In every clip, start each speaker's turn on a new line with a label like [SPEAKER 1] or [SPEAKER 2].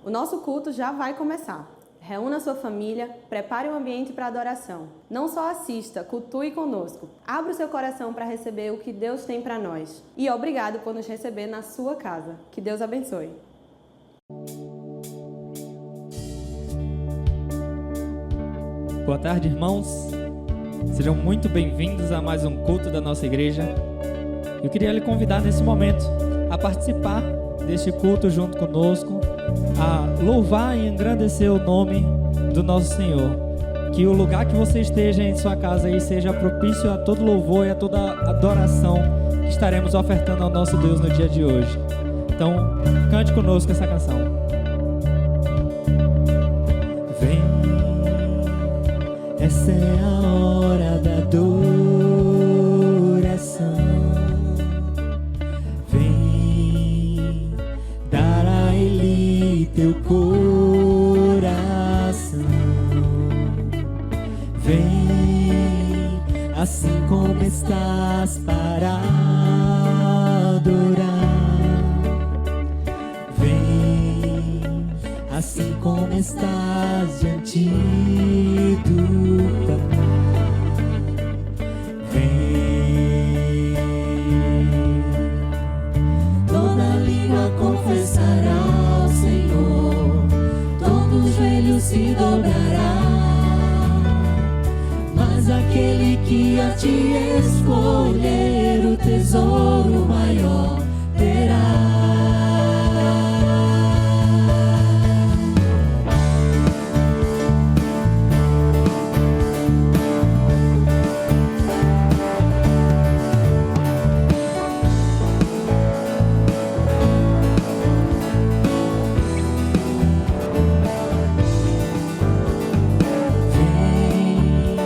[SPEAKER 1] O nosso culto já vai começar. Reúna sua família, prepare o ambiente para a adoração. Não só assista, cultue conosco. Abra o seu coração para receber o que Deus tem para nós. E obrigado por nos receber na sua casa. Que Deus abençoe.
[SPEAKER 2] Boa tarde, irmãos. Sejam muito bem-vindos a mais um culto da nossa igreja. Eu queria lhe convidar nesse momento a participar deste culto junto conosco, a louvar e engrandecer o nome do nosso Senhor. Que o lugar que você esteja em sua casa aí seja propício a todo louvor e a toda adoração que estaremos ofertando ao nosso Deus no dia de hoje. Então, cante conosco essa canção. Vem, essa é a hora da adoração. Vem dar a Ele teu coração. Vem assim como estás para adorar. Vem assim como estás diante do Pai. Vem, toda língua confessará ao Senhor, todo joelho se dobrará, mas aquele que a ti escolher o tesouro maior terá. Vem,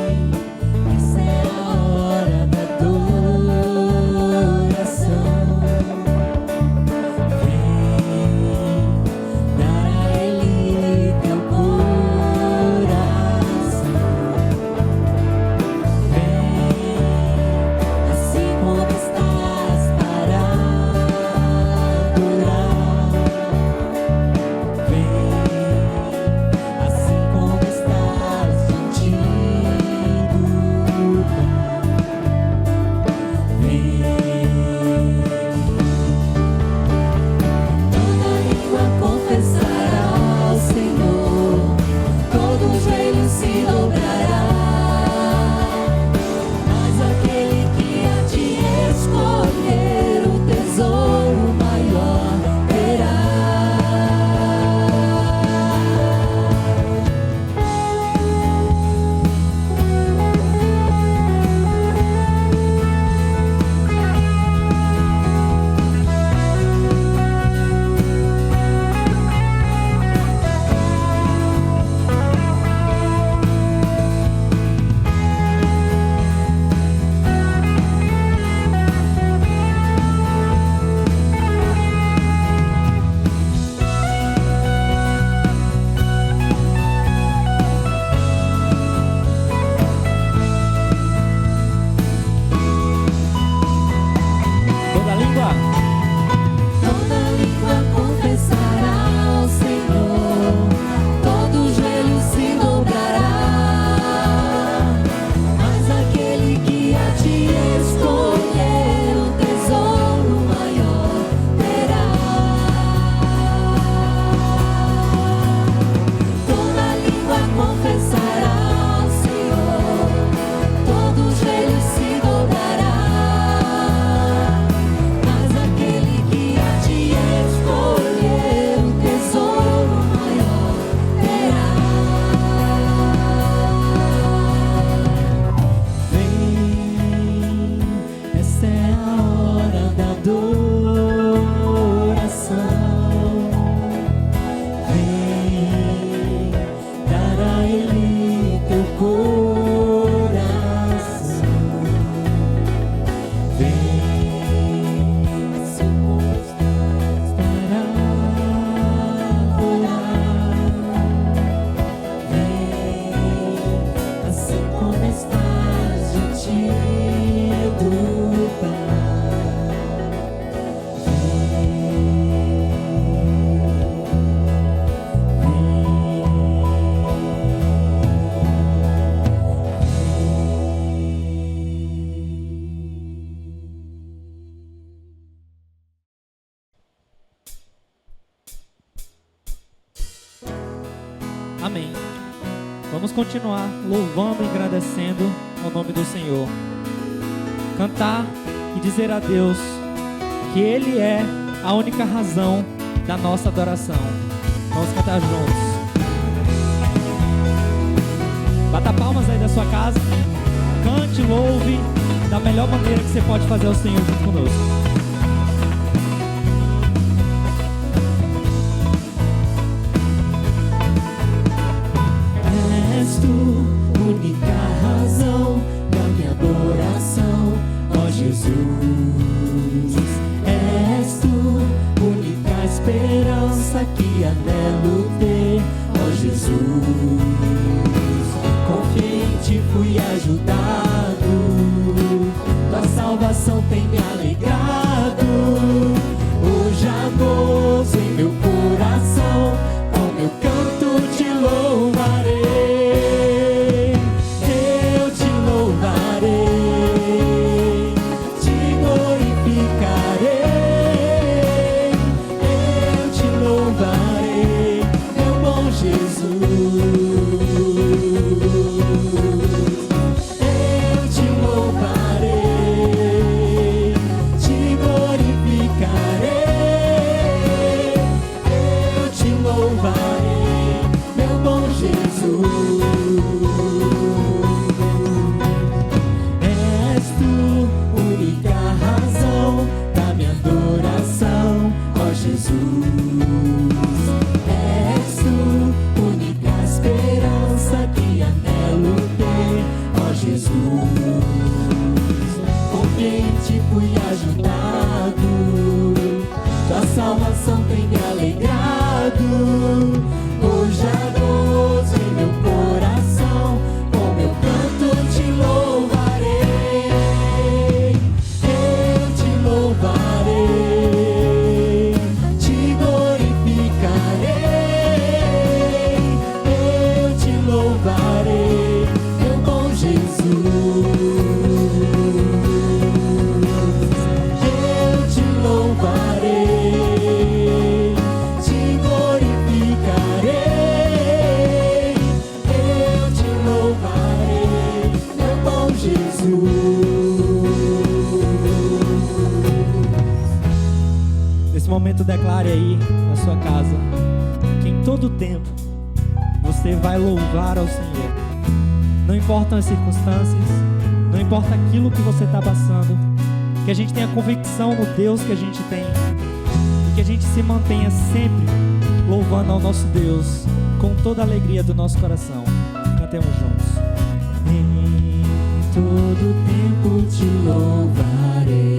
[SPEAKER 2] essa é a hora da adoração. Amém. Vamos continuar louvando e agradecendo ao nome do Senhor. Cantar e dizer a Deus que Ele é a única razão da nossa adoração. Vamos cantar juntos. Bata palmas aí da sua casa. Cante, louve da melhor maneira que você pode fazer ao Senhor junto conosco.
[SPEAKER 3] És tu, única razão da minha adoração, ó Jesus. És tu, única esperança que anelo ter, ó Jesus. Confiei em ti, fui ajudado, tua salvação tem me alegrado. Hoje há gozo em meu coração, com meu canto te louvarei. Eu te louvarei, te glorificarei. Eu te louvarei, meu bom Jesus. Eu te louvarei, te glorificarei. Eu te louvarei, meu bom Jesus. És tu, única razão da minha adoração, ó Jesus. És tu, única esperança que anelo ter, ó Jesus. Confiei em ti, fui ajudado, tua salvação tem me alegrado. Hoje há gozo em meu coração, com meu canto te louvarei. Eu te louvarei, te glorificarei. Eu te louvarei, meu bom Jesus. Eu te louvarei, te glorificarei. Eu te louvarei, meu bom Jesus.
[SPEAKER 2] Nesse momento declare aí na sua casa que em todo tempo você vai louvar ao Senhor. Não importam as circunstâncias, não importa aquilo que você está passando, que a gente tenha convicção no Deus que a gente tem e que a gente se mantenha sempre louvando ao nosso Deus com toda a alegria do nosso coração. Cantemos juntos.
[SPEAKER 3] Em todo tempo te louvarei.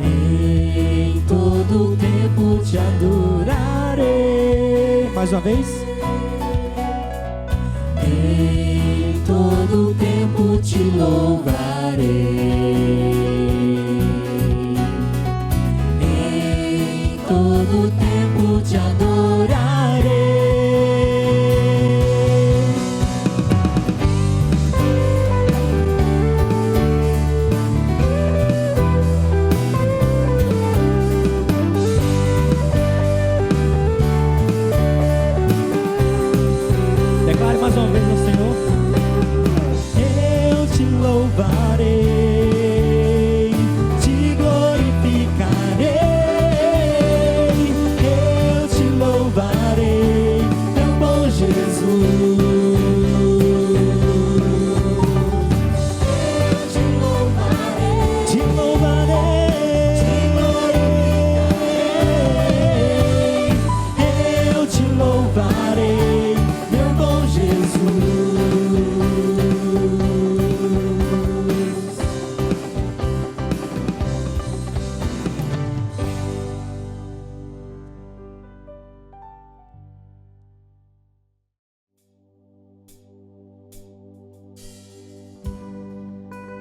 [SPEAKER 3] Em todo tempo te adorarei.
[SPEAKER 2] Mais uma vez.
[SPEAKER 3] Em todo tempo te louvarei. Em todo tempo te adorarei.
[SPEAKER 2] Declare mais uma vez ao Senhor.
[SPEAKER 3] Eu te louvarei, te glorificarei. Eu te louvarei, meu bom Jesus. Eu te louvarei, te glorificarei. Eu te louvarei, meu bom Jesus.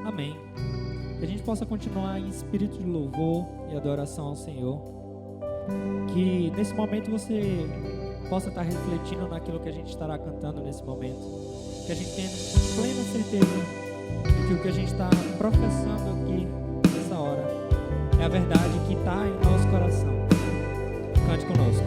[SPEAKER 2] Amém. Que a gente possa continuar em espírito de louvor e adoração ao Senhor. Que nesse momento você possa estar refletindo naquilo que a gente estará cantando nesse momento. Que a gente tenha plena certeza de que o que a gente está professando aqui nessa hora é a verdade que está em nosso coração. Cante conosco.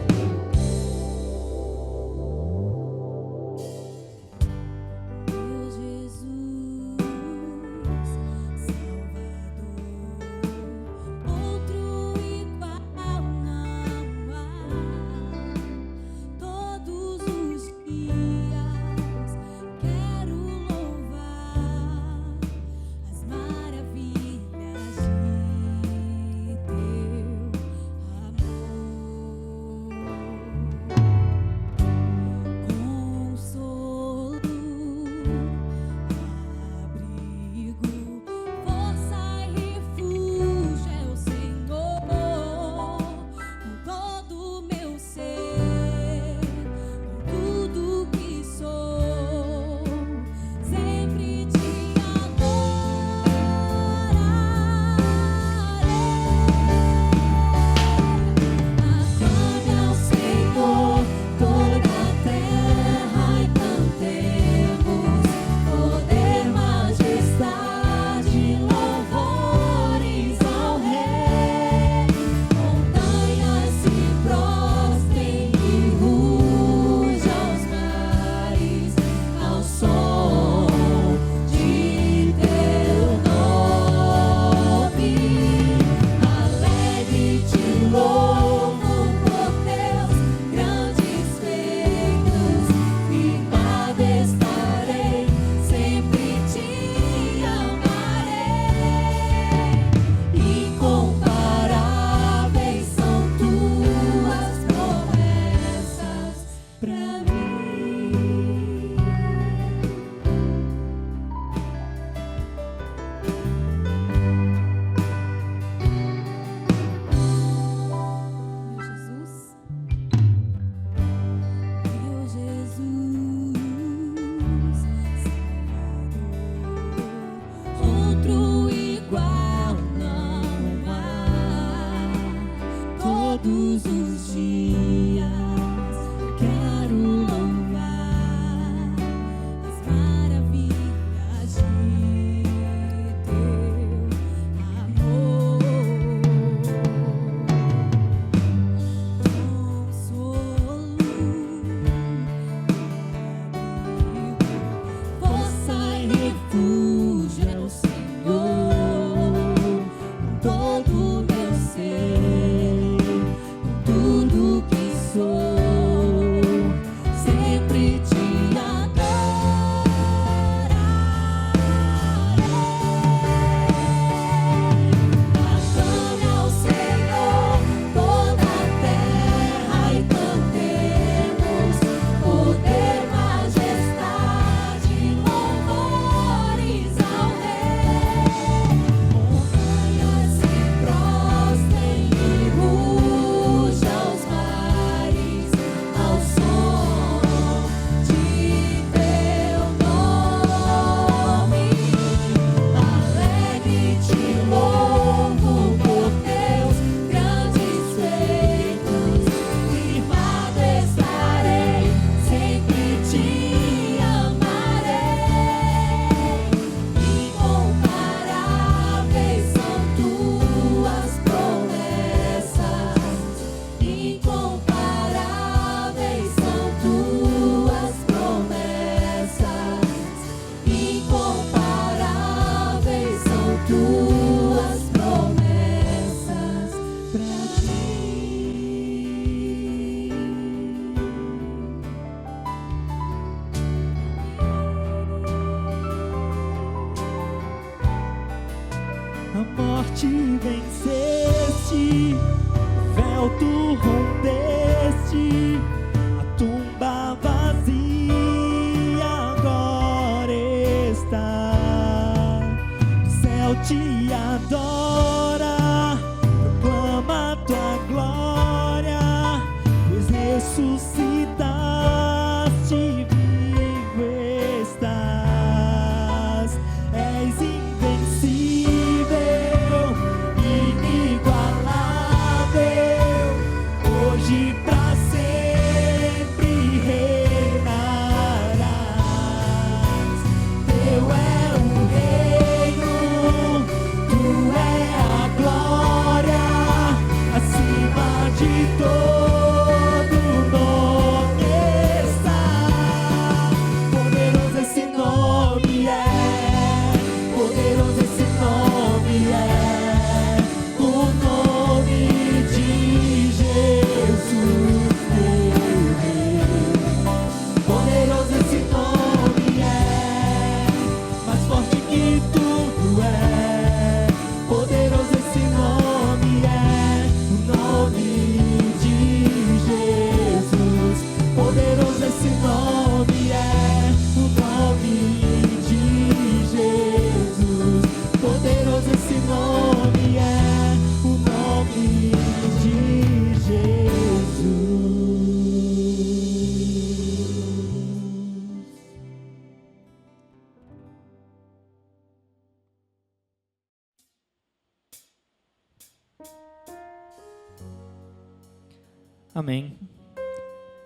[SPEAKER 3] todos os dias quero louvar as maravilhas de teu amor. Consolo, força e refúgio é o Senhor, com todo o meu ser, com tudo que sou, sempre te adorarei. Aclame ao Senhor toda a terra e cantemos poder, majestade, louvores ao Rei. Montanhas se prostrem e rujam os mares ao som de teu nome. Alegre te louvo por teus grandes feitos. Firmado estarei, sempre te amarei. Incomparáveis são tuas promessas. Incomparáveis são tuas promessas. Incomparáveis são tuas promessas pra ti.
[SPEAKER 4] A morte venceste, o véu tu rompeste, a tumba vazia agora está. O céu te adora, proclama tua glória, pois ressuscitaste, vivo estás. És invencível, inigualável, hoje pra sempre reinarás. Teu é o reino, tu é a glória, acima de todo nome está. Poderoso esse nome é, poderoso esse nome é, o nome de Jesus, meu Rei. Poderoso esse nome é, mais forte que tudo é. Poderoso esse nome é, o nome de Jesus. Poderoso esse nome é, o nome de Jesus. Poderoso esse nome é, o nome de Jesus.
[SPEAKER 2] Amém.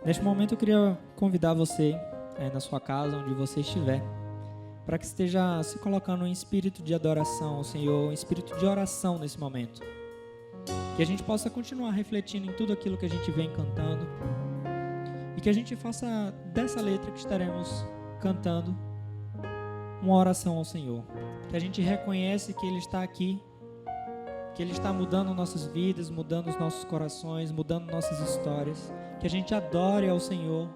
[SPEAKER 2] Neste momento eu queria convidar você, na sua casa, onde você estiver, para que esteja se colocando em espírito de adoração ao Senhor, em espírito de oração nesse momento. Que a gente possa continuar refletindo em tudo aquilo que a gente vem cantando e que a gente faça dessa letra que estaremos cantando uma oração ao Senhor. Que a gente reconhece que Ele está aqui, que Ele está mudando nossas vidas, mudando os nossos corações, mudando nossas histórias. Que a gente adore ao Senhor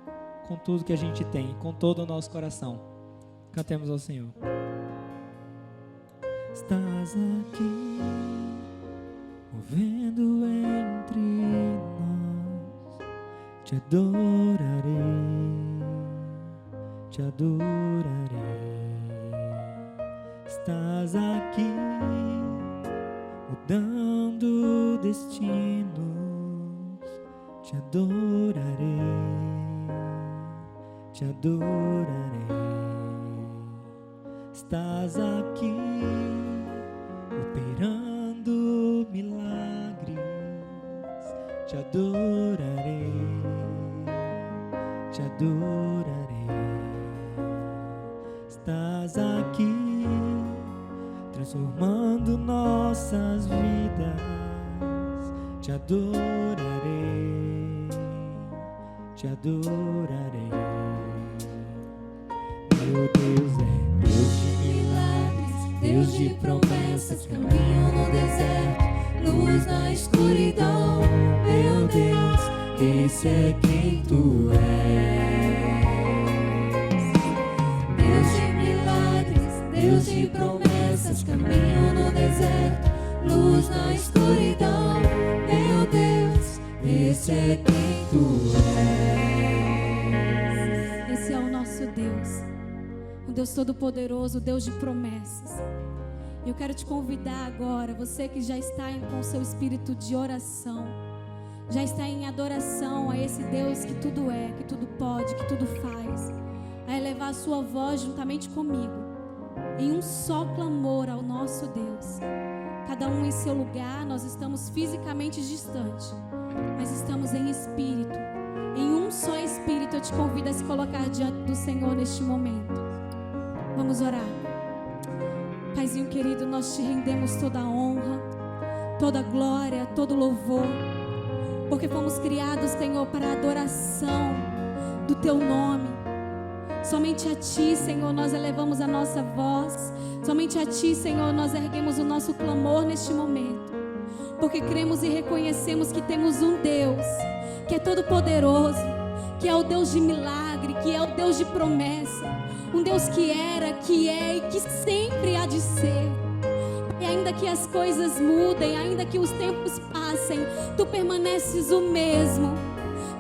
[SPEAKER 2] com tudo que a gente tem, com todo o nosso coração. Cantemos ao Senhor.
[SPEAKER 4] Estás aqui, movendo entre nós. Te adorarei, te adorarei. Estás aqui, mudando destinos. Te adorarei, te adorarei. Estás aqui, operando milagres. te adorarei, te adorarei. Estás aqui, transformando nossas vidas. Te adorarei, te adorarei. Meu Deus é
[SPEAKER 3] Deus de milagres, Deus de promessas, caminho no deserto, luz na escuridão. Meu Deus, esse é quem tu és. Deus de milagres, Deus de promessas, caminho no deserto, luz na escuridão. Meu Deus, esse é quem tu és.
[SPEAKER 5] Esse é o nosso Deus, o Deus Todo-Poderoso, o Deus de promessas. Eu quero te convidar agora, você que já está com o seu espírito de oração, já está em adoração a esse Deus que tudo é, que tudo pode, que tudo faz, a elevar a sua voz juntamente comigo, em um só clamor ao nosso Deus. Cada um em seu lugar, nós estamos fisicamente distantes, mas estamos em espírito, em um só espírito. Eu te convido a se colocar diante do Senhor neste momento. Vamos orar. Paizinho querido, nós te rendemos toda a honra, toda a glória, todo o louvor, porque fomos criados, Senhor, para a adoração do Teu nome. Somente a Ti, Senhor, nós elevamos a nossa voz. Somente a Ti, Senhor, nós erguemos o nosso clamor neste momento, porque cremos e reconhecemos que temos um Deus que é todo poderoso, que é o Deus de milagre, que é o Deus de promessa, um Deus que era, que é e que sempre há de ser. E ainda que as coisas mudem, ainda que os tempos passem, Tu permaneces o mesmo.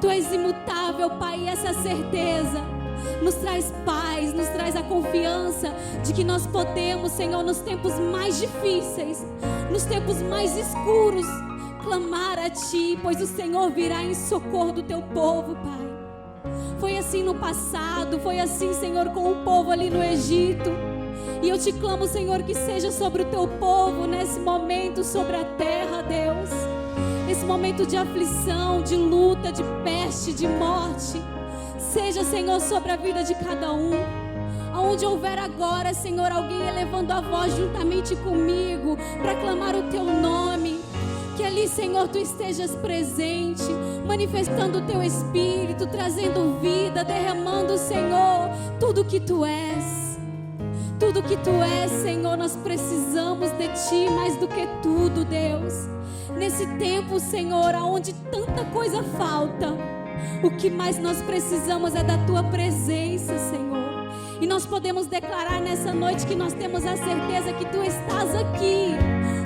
[SPEAKER 5] Tu és imutável, Pai, e essa certeza nos traz paz, nos traz a confiança de que nós podemos, Senhor, nos tempos mais difíceis, nos tempos mais escuros, clamar a Ti, pois o Senhor virá em socorro do Teu povo, Pai. Foi assim no passado, foi assim, Senhor, com o povo ali no Egito. E eu te clamo, Senhor, que seja sobre o Teu povo nesse momento, sobre a terra, Deus. Esse momento de aflição, de luta, de peste, de morte. Seja, Senhor, sobre a vida de cada um. Aonde houver agora, Senhor, alguém elevando a voz juntamente comigo para clamar o Teu nome. Que ali, Senhor, Tu estejas presente, manifestando o Teu Espírito, trazendo vida, derramando, Senhor, tudo que Tu és. Tudo que Tu és, Senhor, nós precisamos de Ti mais do que tudo, Deus. Nesse tempo, Senhor, aonde tanta coisa falta, o que mais nós precisamos é da Tua presença, Senhor. E nós podemos declarar nessa noite que nós temos a certeza que Tu estás aqui,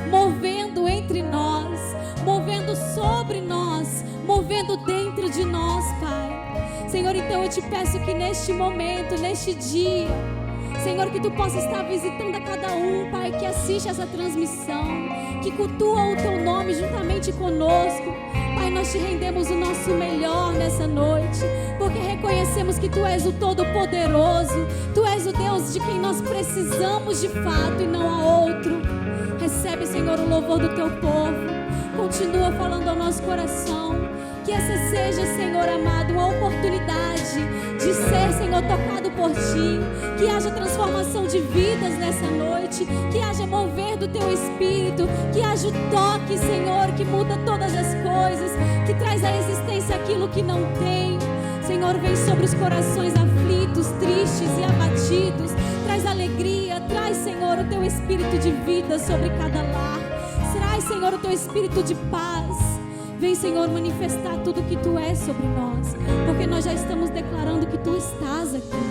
[SPEAKER 5] movendo entre nós, movendo sobre nós, movendo dentro de nós, Pai. Senhor, então eu te peço que neste momento, neste dia, Senhor, que Tu possa estar visitando a cada um, Pai, que assiste essa transmissão, que cultua o Teu nome juntamente conosco. Pai, nós te rendemos o nosso melhor nessa noite, porque reconhecemos que Tu és o Todo-Poderoso, Tu és o Deus de quem nós precisamos de fato e não há outro. Recebe, Senhor, o louvor do Teu povo, continua falando ao nosso coração, que essa seja, Senhor amado, uma oportunidade de ser, Senhor, tocado por Ti, que haja transformação de vidas nessa noite, que haja mover do Teu Espírito, que haja o toque, Senhor, que muda todas as coisas, que traz à existência aquilo que não tem. Senhor, vem sobre os corações aflitos, tristes e abatidos, traz alegria, traz, Senhor, o Teu Espírito de vida sobre cada lar, traz, Senhor, o Teu Espírito de paz. Vem, Senhor, manifestar tudo que Tu és sobre nós, porque nós já estamos declarando que Tu estás aqui.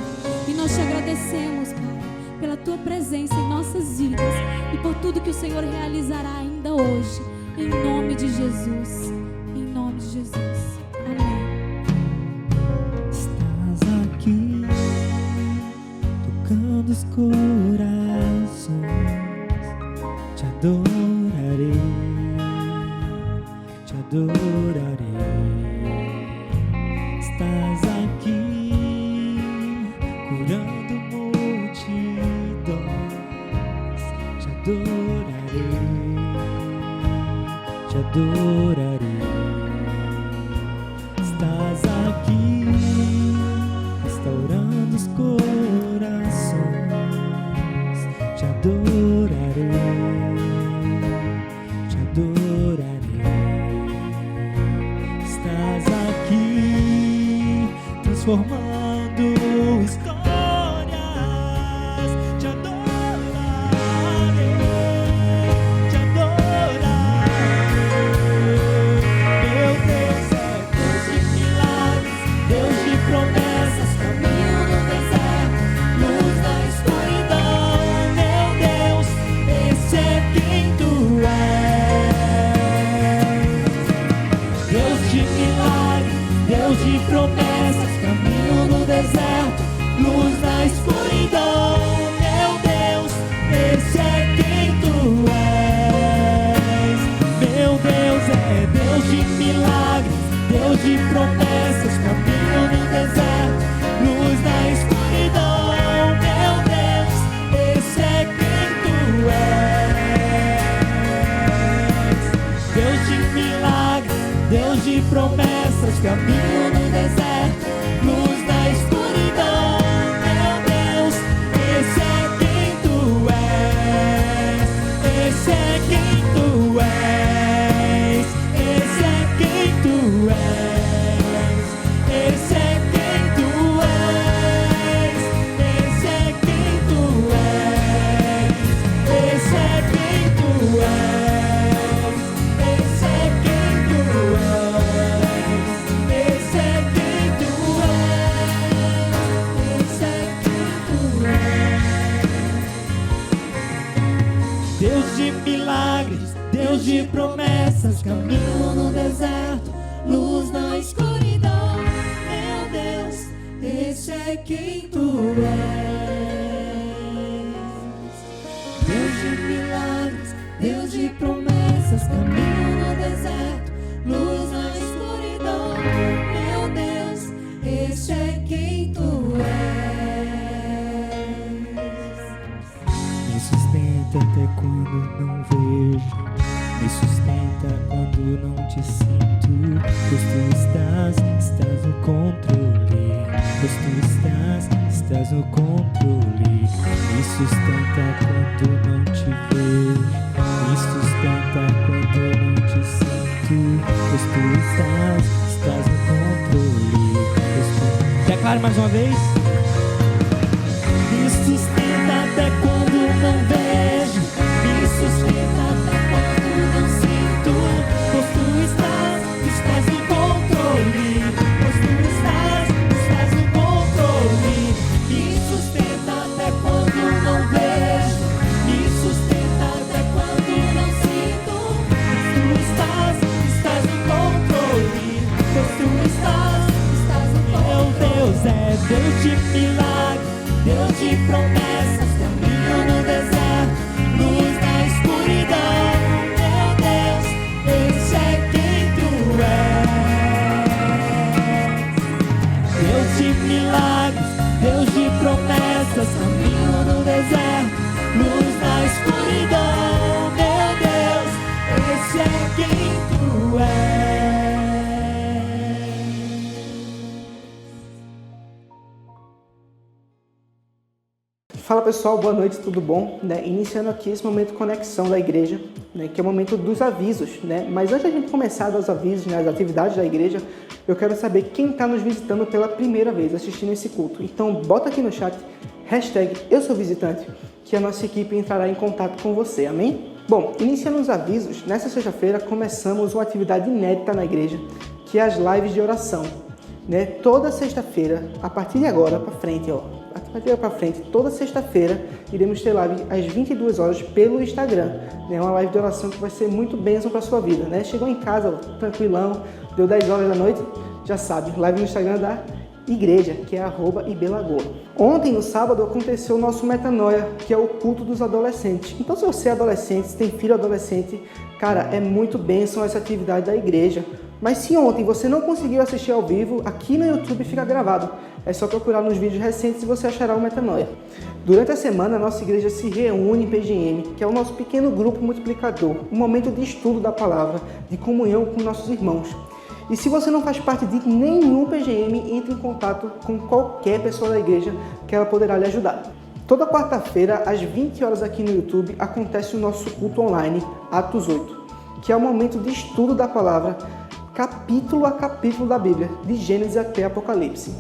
[SPEAKER 5] E nós te agradecemos, Pai, pela Tua presença em nossas vidas e por tudo que o Senhor realizará ainda hoje. Em nome de Jesus. Em nome de Jesus. Amém.
[SPEAKER 4] Estás aqui, tocando os corações. Te adorarei, te adorarei. Estás aqui, curando multidões. Te adorarei, te adorarei. transformando histórias. Te adorarei, te adorarei. Meu Deus é Deus de milagres, Deus de promessas, caminho no deserto, luz na escuridão. Meu Deus, esse é quem tu és. Deus de milagres, Deus de promessas, caminho no deserto, luz na escuridão. Meu Deus, esse é quem tu és. Meu Deus é Deus de milagres, Deus de promessas, caminho no deserto, luz na escuridão. Meu Deus, esse é quem tu és. Deus de milagres, Deus de promessas, caminho no deserto, luz na escuridão. Meu Deus, esse é quem tu és. Esse é quem tu és. Esse é quem tu és. Esse é quem tu és. Esse é quem tu és. Esse é quem tu és. Esse é quem tu és. Esse é quem tu és. Esse é quem tu és. Deus de milagres, Deus de promessas, caminho no deserto, luz na escuridão. Meu Deus, esse é quem tu és. Deus de milagres, Deus de promessas, caminho no deserto, luz na escuridão. Meu Deus, esse é quem tu és. Me sustenta até quando não vejo, me sustenta quando não te sinto, pois tu estás no controle, pois tu estás no controle. Me sustenta quando não te vejo, me sustenta quando não te sinto, pois tu estás no controle. Declare mais uma vez. Me sustenta até quando não vejo, me sustenta até quando não sinto, pois tu estás no controle, pois tu estás no controle. Me sustenta até quando não vejo, me sustenta até quando não sinto, pois tu estás no controle, pois tu estás no controle. Meu Deus é Deus de milagres, Deus de promessas, caminho no deserto, luz na escuridão. Meu Deus, esse é quem tu és. Deus de milagres, Deus de promessas, caminho no deserto, luz na escuridão. Meu Deus, esse é quem tu és.
[SPEAKER 6] Fala pessoal, boa noite, tudo bom? Iniciando aqui esse momento conexão da igreja, que é o momento dos avisos, Mas antes da gente começar dos avisos, as atividades da igreja, eu quero saber quem está nos visitando pela primeira vez, assistindo esse culto. Então bota aqui no chat, #EuSouVisitante, que a nossa equipe entrará em contato com você, amém? Bom, iniciando os avisos, nessa sexta-feira começamos uma atividade inédita na igreja, que é as lives de oração. Toda sexta-feira, a partir de agora para frente, toda sexta-feira iremos ter live às 22 horas pelo Instagram. É uma live de oração que vai ser muito bênção para a sua vida. Chegou em casa, tranquilão, deu 10 horas da noite, já sabe, live no Instagram da igreja, que é @ibelagoa. Ontem, no sábado, aconteceu o nosso Metanoia, que é o culto dos adolescentes. Então, se você é adolescente, se tem filho adolescente, cara, é muito bênção essa atividade da igreja. Mas se ontem você não conseguiu assistir ao vivo, aqui no YouTube fica gravado. É só procurar nos vídeos recentes e você achará o Metanoia. Durante a semana, a nossa igreja se reúne em PGM, que é o nosso pequeno grupo multiplicador, um momento de estudo da palavra, de comunhão com nossos irmãos. E se você não faz parte de nenhum PGM, entre em contato com qualquer pessoa da igreja que ela poderá lhe ajudar. Toda quarta-feira, às 20 horas aqui no YouTube, acontece o nosso culto online, Atos 8, que é o momento de estudo da palavra, capítulo a capítulo da Bíblia, de Gênesis até Apocalipse.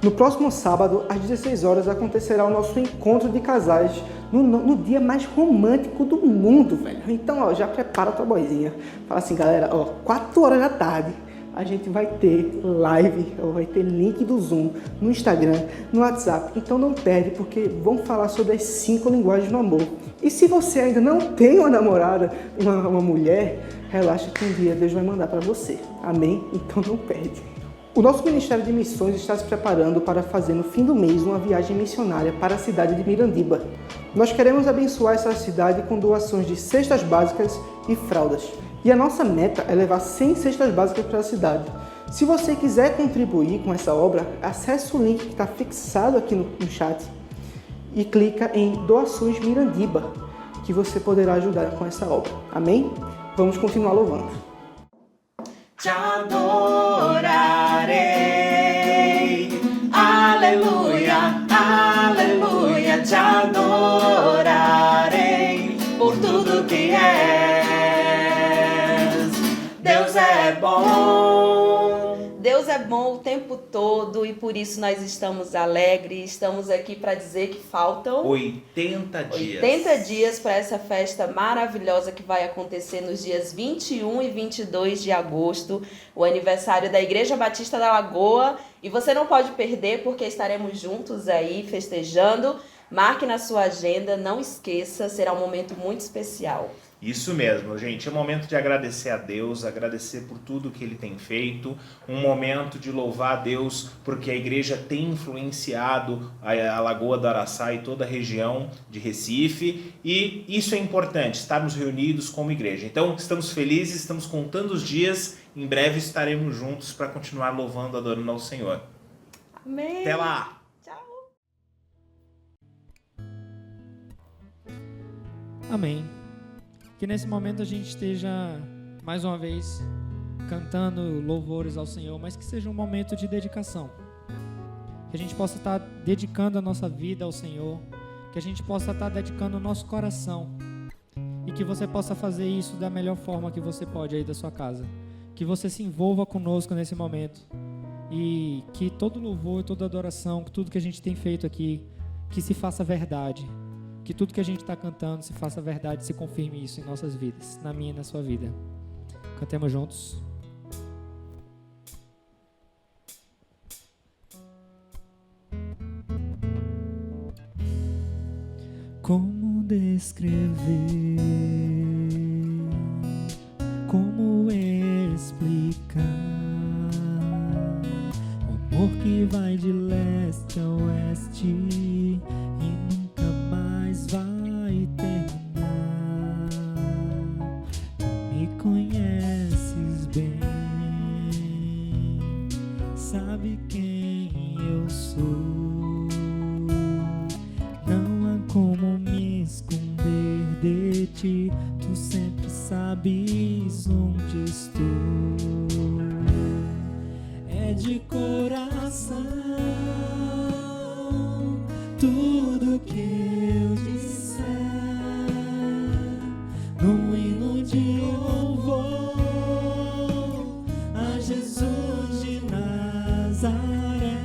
[SPEAKER 6] No próximo sábado, às 16 horas, acontecerá o nosso encontro de casais no dia mais romântico do mundo, velho. Então, ó, já prepara a tua boizinha. Fala assim, galera, ó, 4 horas da tarde, a gente vai ter live, vai ter link do Zoom no Instagram, no WhatsApp. Então não perde, porque vamos falar sobre as 5 linguagens do amor. E se você ainda não tem uma namorada, uma mulher, relaxa que um dia Deus vai mandar para você. Amém? Então não perde. O nosso Ministério de Missões está se preparando para fazer no fim do mês uma viagem missionária para a cidade de Mirandiba. Nós queremos abençoar essa cidade com doações de cestas básicas e fraldas. E a nossa meta é levar 100 cestas básicas para a cidade. Se você quiser contribuir com essa obra, acesse o link que está fixado aqui no chat e clica em Doações Mirandiba, que você poderá ajudar com essa obra. Amém? Vamos continuar louvando.
[SPEAKER 3] Te adorarei, aleluia, aleluia, te adorarei por tudo que és. Deus é bom.
[SPEAKER 1] Deus é bom o tempo todo e por isso nós estamos alegres. Estamos aqui para dizer que faltam
[SPEAKER 7] 80 dias.
[SPEAKER 1] 80 dias para essa festa maravilhosa que vai acontecer nos dias 21 e 22 de agosto, o aniversário da Igreja Batista da Lagoa. E você não pode perder porque estaremos juntos aí festejando. Marque na sua agenda, não esqueça, será um momento muito especial.
[SPEAKER 7] Isso mesmo, gente. É um momento de agradecer a Deus, agradecer por tudo que Ele tem feito, um momento de louvar a Deus porque a igreja tem influenciado a Lagoa do Araçá e toda a região de Recife, e isso é importante, estarmos reunidos como igreja. Então, estamos felizes, estamos contando os dias, em breve estaremos juntos para continuar louvando, adorando ao Senhor.
[SPEAKER 1] Amém!
[SPEAKER 7] Até lá!
[SPEAKER 2] Amém. Que nesse momento a gente esteja, mais uma vez, cantando louvores ao Senhor, mas que seja um momento de dedicação. Que a gente possa estar dedicando a nossa vida ao Senhor, que a gente possa estar dedicando o nosso coração e que você possa fazer isso da melhor forma que você pode aí da sua casa. Que você se envolva conosco nesse momento e que todo louvor, toda adoração, tudo que a gente tem feito aqui, que se faça verdade. Que tudo que a gente está cantando se faça verdade, se confirme isso em nossas vidas, na minha e na sua vida. Cantemos juntos. Como descrever, como explicar o amor que vai de leste a oeste e nunca mais vai terminar. Tu me conheces bem, sabe quem eu sou. Não há como me esconder de ti, tu sempre sabes onde estou. É de coração tudo que eu disser, num hino de louvor a Jesus de Nazaré.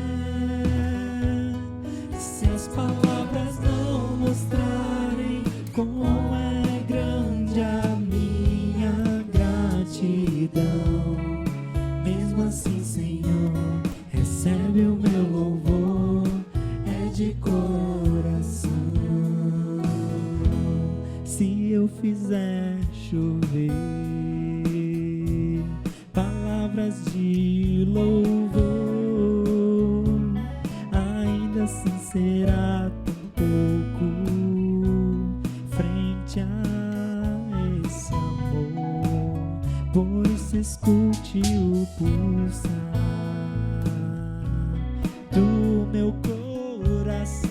[SPEAKER 2] Se as palavras não mostrarem como é grande a minha gratidão, mesmo assim, Senhor, recebe o meu louvor, é de coração. Se eu fizer chover palavras de louvor, ainda assim será tão pouco frente a esse amor. Por isso escute o pulsar do meu coração.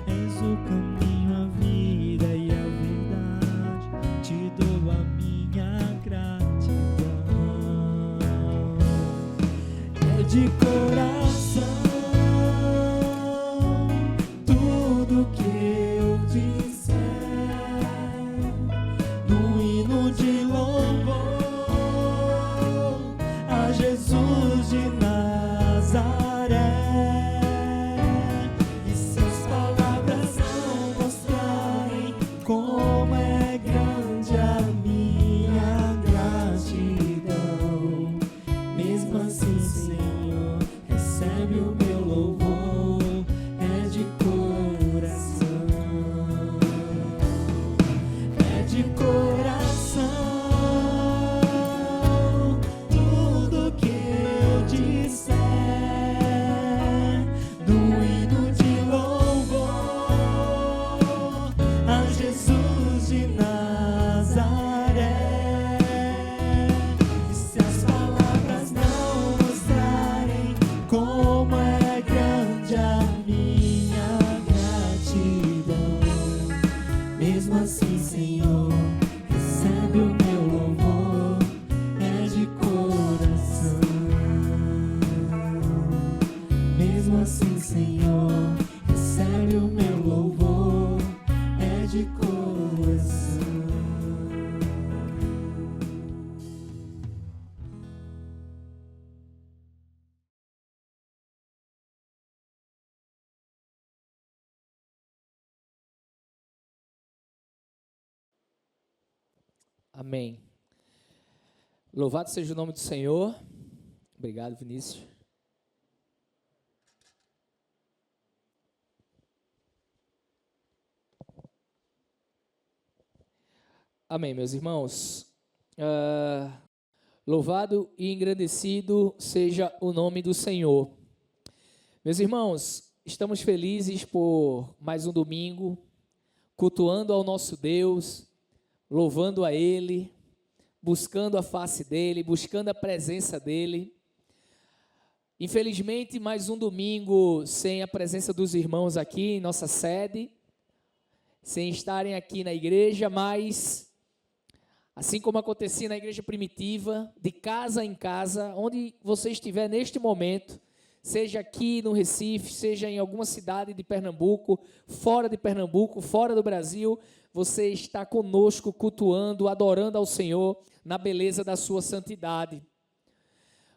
[SPEAKER 2] És o caminho, a vida e a verdade, te dou a minha gratidão. É de coração tudo que eu disser, no hino de louvor a Jesus de Nazaré.
[SPEAKER 4] Nazaré. E seus palavras não mostrarem como é grande a minha gratidão. Mesmo assim, Senhor, recebe o meu louvor, é de coração, é de coração. Tudo que eu disser no hino de louvor a Jesus de Nazaré. E se as palavras não mostrarem como é grande a minha gratidão, mesmo assim, Senhor, recebe o meu louvor, é de coração. Mesmo assim, Senhor, recebe o meu louvor, é de coração.
[SPEAKER 2] Amém. Louvado seja o nome do Senhor. Obrigado, Vinícius. Amém, meus irmãos. Louvado e engrandecido seja o nome do Senhor. Meus irmãos, estamos felizes por mais um domingo, cultuando ao nosso Deus, louvando a Ele, buscando a face dEle, buscando a presença dEle. Infelizmente, mais um domingo sem a presença dos irmãos aqui em nossa sede, sem estarem aqui na igreja, mas assim como acontecia na igreja primitiva, de casa em casa, onde você estiver neste momento, seja aqui no Recife, seja em alguma cidade de Pernambuco, fora do Brasil, você está conosco cultuando, adorando ao Senhor na beleza da sua santidade.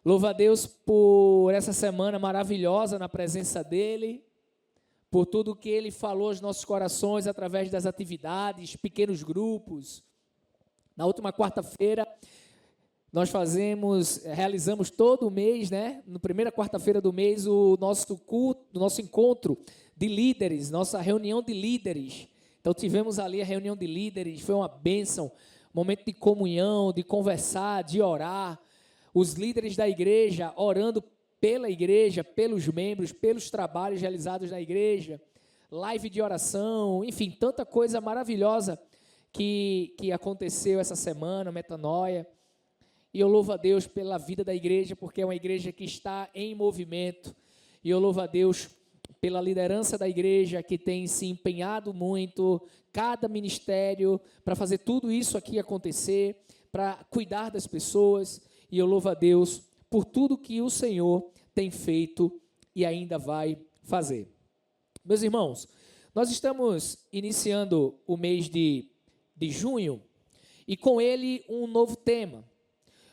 [SPEAKER 2] Louva a Deus por essa semana maravilhosa na presença dEle, por tudo que Ele falou aos nossos corações através das atividades, pequenos grupos. Na última quarta-feira, nós realizamos todo o mês, né? Na primeira quarta-feira do mês, o nosso culto, o nosso encontro de líderes, nossa reunião de líderes. Então, tivemos ali a reunião de líderes, foi uma bênção, momento de comunhão, de conversar, de orar. Os líderes da igreja orando pela igreja, pelos membros, pelos trabalhos realizados na igreja, live de oração, enfim, tanta coisa maravilhosa que aconteceu essa semana, Metanoia. E eu louvo a Deus pela vida da igreja, porque é uma igreja que está em movimento. E eu louvo a Deus pela liderança da igreja, que tem se empenhado muito, cada ministério, para fazer tudo isso aqui acontecer, para cuidar das pessoas. E eu louvo a Deus por tudo que o Senhor tem feito e ainda vai fazer. Meus irmãos, nós estamos iniciando o mês de junho, e com ele um novo tema.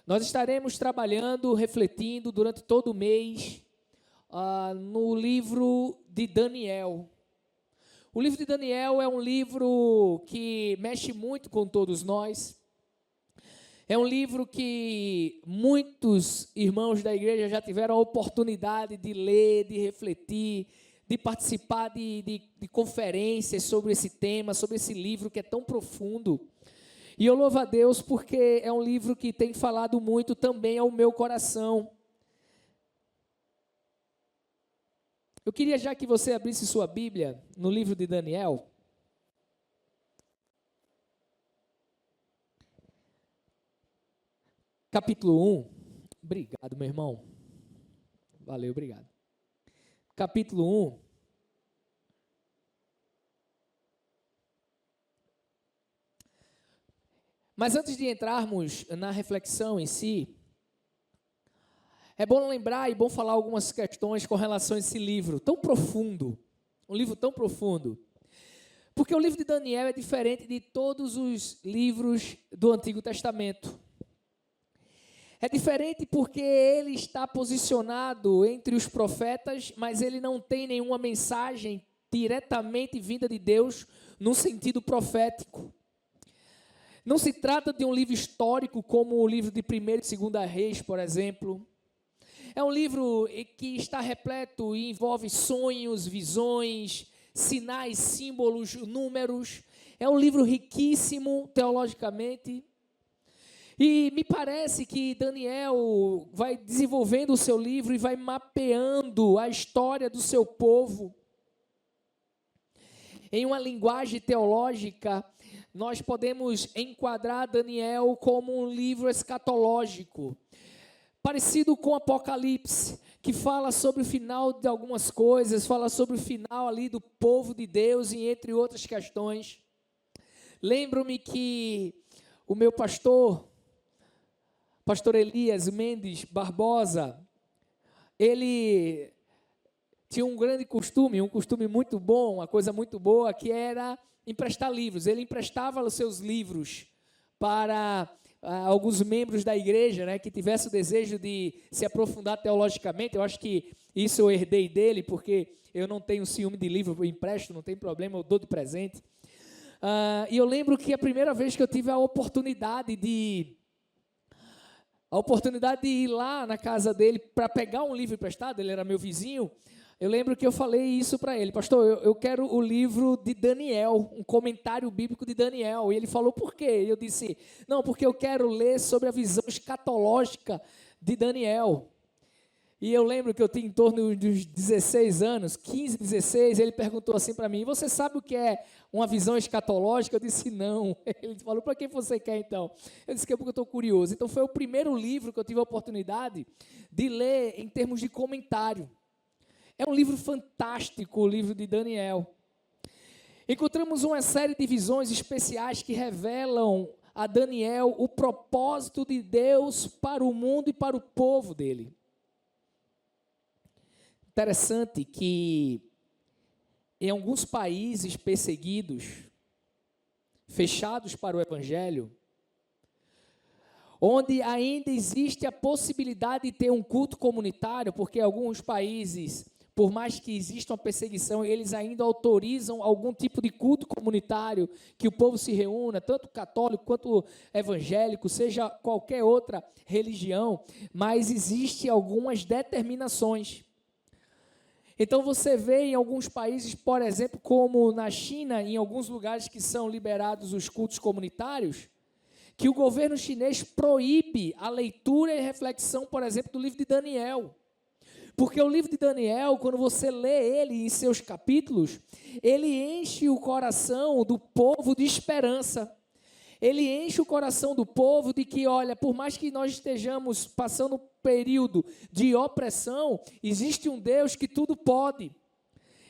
[SPEAKER 2] Nós estaremos trabalhando, refletindo durante todo o mês no livro de Daniel. O livro de Daniel é um livro que mexe muito com todos nós. É um livro que muitos irmãos da igreja já tiveram a oportunidade de ler, de refletir, de participar de conferências sobre esse tema, sobre esse livro que é tão profundo. E eu louvo a Deus porque é um livro que tem falado muito também ao meu coração. Eu queria já que você abrisse sua Bíblia no livro de Daniel. Capítulo 1. Obrigado, meu irmão. Valeu, obrigado. Capítulo 1. Mas antes de entrarmos na reflexão em si, é bom lembrar e bom falar algumas questões com relação a esse livro tão profundo, um livro tão profundo. Porque o livro de Daniel é diferente de todos os livros do Antigo Testamento.
[SPEAKER 8] É diferente porque ele está posicionado entre os profetas, mas ele não tem nenhuma mensagem diretamente vinda de Deus no sentido profético. Não se trata de um livro histórico como o livro de 1º e 2º Reis, por exemplo. É um livro que está repleto e envolve sonhos, visões, sinais, símbolos, números. É um livro riquíssimo teologicamente. E me parece que Daniel vai desenvolvendo o seu livro e vai mapeando a história do seu povo. Em uma linguagem teológica, nós podemos enquadrar Daniel como um livro escatológico, parecido com Apocalipse, que fala sobre o final de algumas coisas, fala sobre o final ali do povo de Deus e entre outras questões. Lembro-me que o meu pastor Elias Mendes Barbosa, ele tinha um grande costume, um costume muito bom, uma coisa muito boa, que era emprestar livros. Ele emprestava os seus livros para alguns membros da igreja, né, que tivessem o desejo de se aprofundar teologicamente. Eu acho que isso eu herdei dele, porque eu não tenho ciúme de livro, eu empresto, não tem problema, eu dou de presente. E eu lembro que a primeira vez que eu tive a oportunidade de ir lá na casa dele para pegar um livro emprestado, ele era meu vizinho. Eu lembro que eu falei isso para ele: pastor, eu quero o livro de Daniel, um comentário bíblico de Daniel. E ele falou: por quê? E eu disse: não, porque eu quero ler sobre a visão escatológica de Daniel. E eu lembro que eu tinha em torno dos 16 anos, 15, 16, ele perguntou assim para mim: você sabe o que é uma visão escatológica? Eu disse: não. Ele falou: para que você quer então? Eu disse: que é porque eu estou curioso. Então foi o primeiro livro que eu tive a oportunidade de ler em termos de comentário. É um livro fantástico, o livro de Daniel. Encontramos uma série de visões especiais que revelam a Daniel o propósito de Deus para o mundo e para o povo dele. Interessante que em alguns países perseguidos, fechados para o evangelho, onde ainda existe a possibilidade de ter um culto comunitário, porque alguns países, por mais que exista uma perseguição, eles ainda autorizam algum tipo de culto comunitário, que o povo se reúna, tanto católico quanto evangélico, seja qualquer outra religião, mas existem algumas determinações. Então você vê em alguns países, por exemplo, como na China, em alguns lugares que são liberados os cultos comunitários, que o governo chinês proíbe a leitura e reflexão, por exemplo, do livro de Daniel. Porque o livro de Daniel, quando você lê ele em seus capítulos, ele enche o coração do povo de esperança. Ele enche o coração do povo de que, olha, por mais que nós estejamos passando um período de opressão, existe um Deus que tudo pode.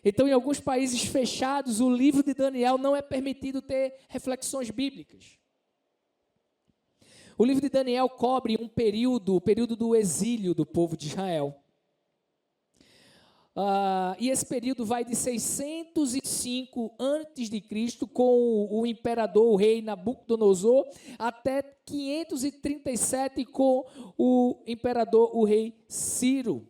[SPEAKER 8] Então, em alguns países fechados, o livro de Daniel não é permitido ter reflexões bíblicas. O livro de Daniel cobre um período, o período do exílio do povo de Israel. E esse período vai de 605 a.C. com o imperador, o rei Nabucodonosor, até 537 com o imperador, o rei Ciro.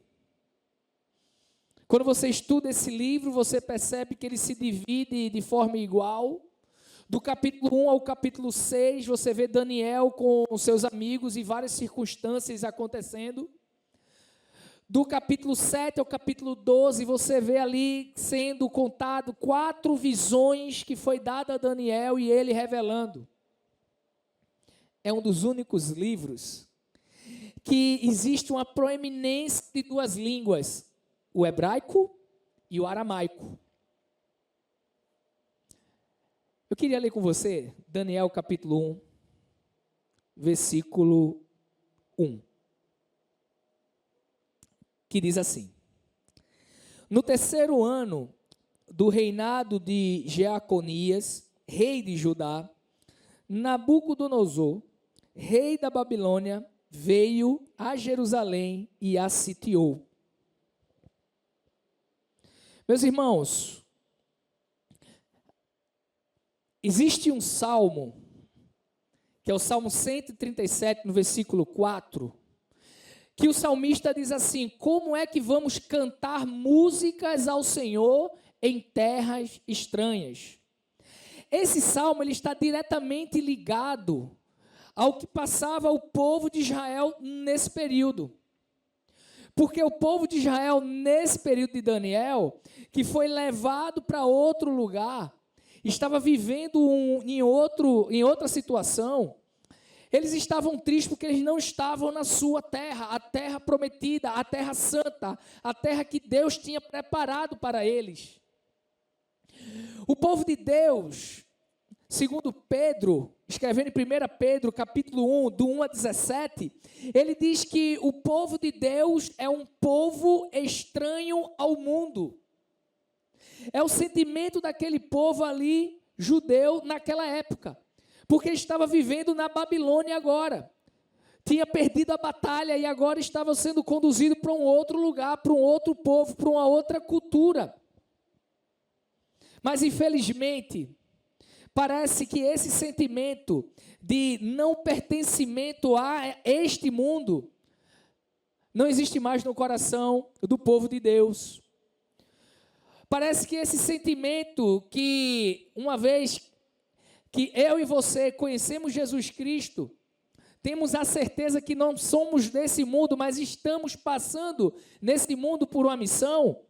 [SPEAKER 8] Quando você estuda esse livro, você percebe que ele se divide de forma igual. Do capítulo 1 ao capítulo 6, você vê Daniel com os seus amigos e várias circunstâncias acontecendo. Do capítulo 7 ao capítulo 12, você vê ali sendo contado 4 visões que foi dada a Daniel e ele revelando. É um dos únicos livros que existe uma proeminência de 2 línguas, o hebraico e o aramaico. Eu queria ler com você Daniel capítulo 1, versículo 1. Que diz assim: no 3º ano do reinado de Jeaconias, rei de Judá, Nabucodonosor, rei da Babilônia, veio a Jerusalém e a sitiou. Meus irmãos, existe um salmo, que é o Salmo 137, no versículo 4, que o salmista diz assim: como é que vamos cantar músicas ao Senhor em terras estranhas? Esse salmo ele está diretamente ligado ao que passava o povo de Israel nesse período. Porque o povo de Israel, nesse período de Daniel, que foi levado para outro lugar, estava vivendo em outra situação. Eles estavam tristes porque eles não estavam na sua terra, a terra prometida, a terra santa, a terra que Deus tinha preparado para eles. O povo de Deus, segundo Pedro, escrevendo em 1 Pedro, capítulo 1, do 1 a 17, ele diz que o povo de Deus é um povo estranho ao mundo. É o sentimento daquele povo ali, judeu, naquela época. Porque estava vivendo na Babilônia agora. Tinha perdido a batalha e agora estava sendo conduzido para um outro lugar, para um outro povo, para uma outra cultura. Mas infelizmente, parece que esse sentimento de não pertencimento a este mundo não existe mais no coração do povo de Deus. Parece que esse sentimento que, uma vez que eu e você conhecemos Jesus Cristo, temos a certeza que não somos desse mundo, mas estamos passando nesse mundo por uma missão.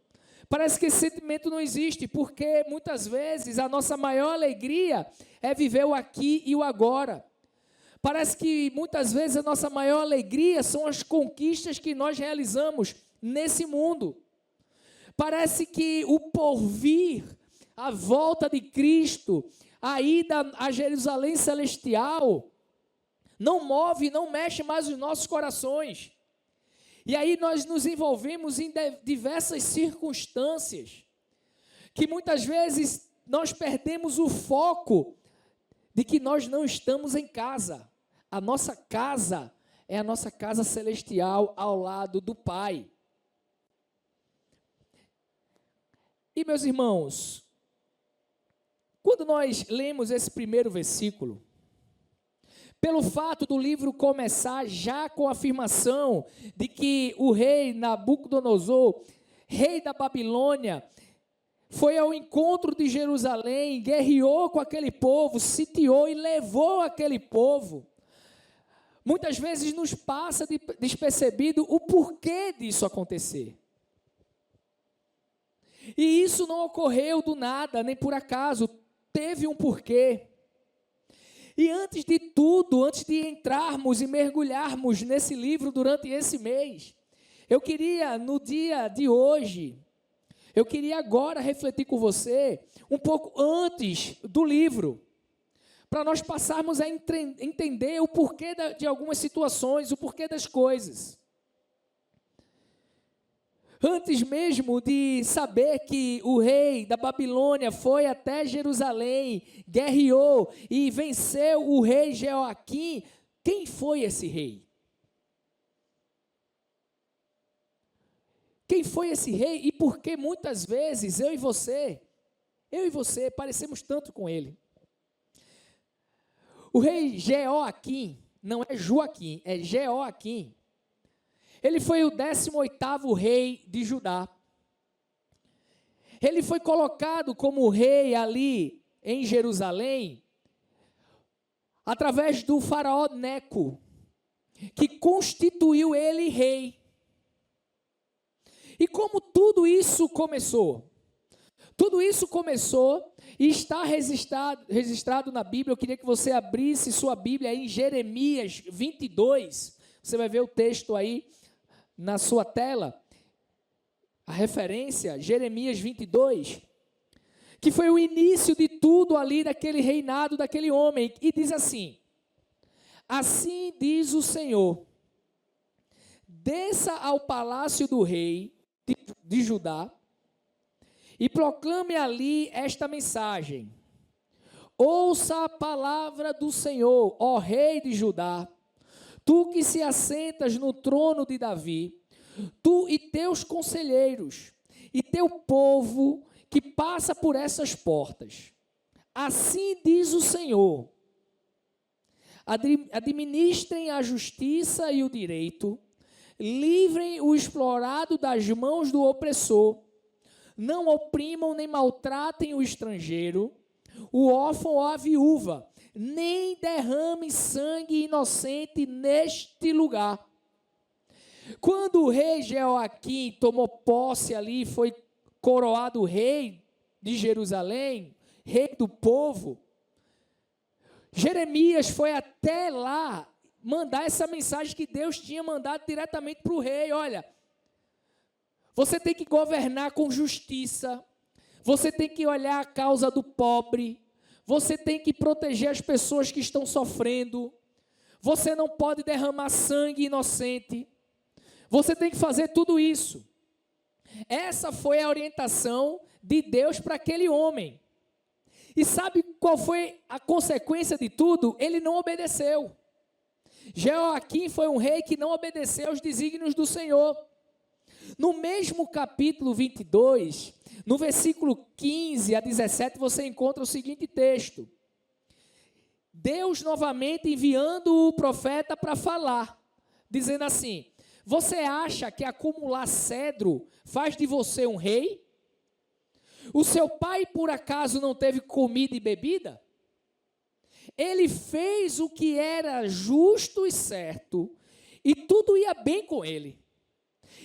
[SPEAKER 8] Parece que esse sentimento não existe, porque muitas vezes a nossa maior alegria é viver o aqui e o agora. Parece que muitas vezes a nossa maior alegria são as conquistas que nós realizamos nesse mundo. Parece que o porvir, a volta de Cristo, a ida a Jerusalém celestial, não move, não mexe mais os nossos corações. E aí nós nos envolvemos em diversas circunstâncias, que muitas vezes nós perdemos o foco de que nós não estamos em casa. A nossa casa é a nossa casa celestial ao lado do Pai. E meus irmãos, quando nós lemos esse primeiro versículo, pelo fato do livro começar já com a afirmação de que o rei Nabucodonosor, rei da Babilônia, foi ao encontro de Jerusalém, guerreou com aquele povo, sitiou e levou aquele povo, muitas vezes nos passa despercebido o porquê disso acontecer. E isso não ocorreu do nada, nem por acaso, teve um porquê. E antes de tudo, antes de entrarmos e mergulharmos nesse livro durante esse mês, eu queria, no dia de hoje, eu queria agora refletir com você um pouco antes do livro, para nós passarmos a entender o porquê de algumas situações, o porquê das coisas. Antes mesmo de saber que o rei da Babilônia foi até Jerusalém, guerreou e venceu o rei Jeoaquim, quem foi esse rei? Quem foi esse rei e por que muitas vezes eu e você parecemos tanto com ele? O rei Jeoaquim, não é Joaquim, é Jeoaquim. Ele foi o 18º rei de Judá. Ele foi colocado como rei ali em Jerusalém, através do faraó Neco, que constituiu ele rei. E como tudo isso começou? Tudo isso começou e está registrado na Bíblia. Eu queria que você abrisse sua Bíblia em Jeremias 22. Você vai ver o texto aí na sua tela, a referência, Jeremias 22, que foi o início de tudo ali daquele reinado daquele homem, e diz assim: assim diz o Senhor, desça ao palácio do rei de Judá, e proclame ali esta mensagem: ouça a palavra do Senhor, ó rei de Judá, tu que se assentas no trono de Davi, tu e teus conselheiros, e teu povo que passa por essas portas. Assim diz o Senhor: administrem a justiça e o direito, livrem o explorado das mãos do opressor, não oprimam nem maltratem o estrangeiro, o órfão ou a viúva, nem derramem sangue inocente neste lugar. Quando o rei Jeoaquim tomou posse ali, foi coroado rei de Jerusalém, rei do povo, Jeremias foi até lá mandar essa mensagem que Deus tinha mandado diretamente para o rei. Olha, você tem que governar com justiça, você tem que olhar a causa do pobre, você tem que proteger as pessoas que estão sofrendo, você não pode derramar sangue inocente, você tem que fazer tudo isso. Essa foi a orientação de Deus para aquele homem. E sabe qual foi a consequência de tudo? Ele não obedeceu. Jeoaquim foi um rei que não obedeceu aos desígnios do Senhor. No mesmo capítulo 22, no versículo 15 a 17, você encontra o seguinte texto. Deus novamente enviando o profeta para falar, dizendo assim: você acha que acumular cedro faz de você um rei? O seu pai, por acaso, não teve comida e bebida? Ele fez o que era justo e certo, e tudo ia bem com ele.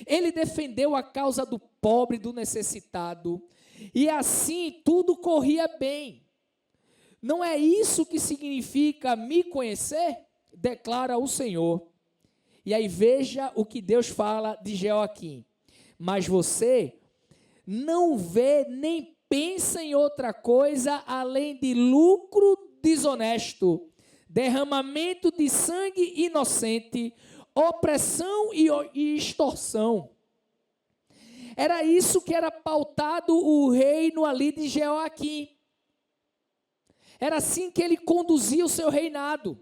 [SPEAKER 8] Ele defendeu a causa do pobre e do necessitado, e assim tudo corria bem. Não é isso que significa me conhecer? Declara o Senhor. E aí veja o que Deus fala de Jeoaquim. Mas você não vê nem pensa em outra coisa além de lucro desonesto, derramamento de sangue inocente, opressão e extorsão. Era isso que era pautado o reino ali de Jeoaquim. Era assim que ele conduzia o seu reinado.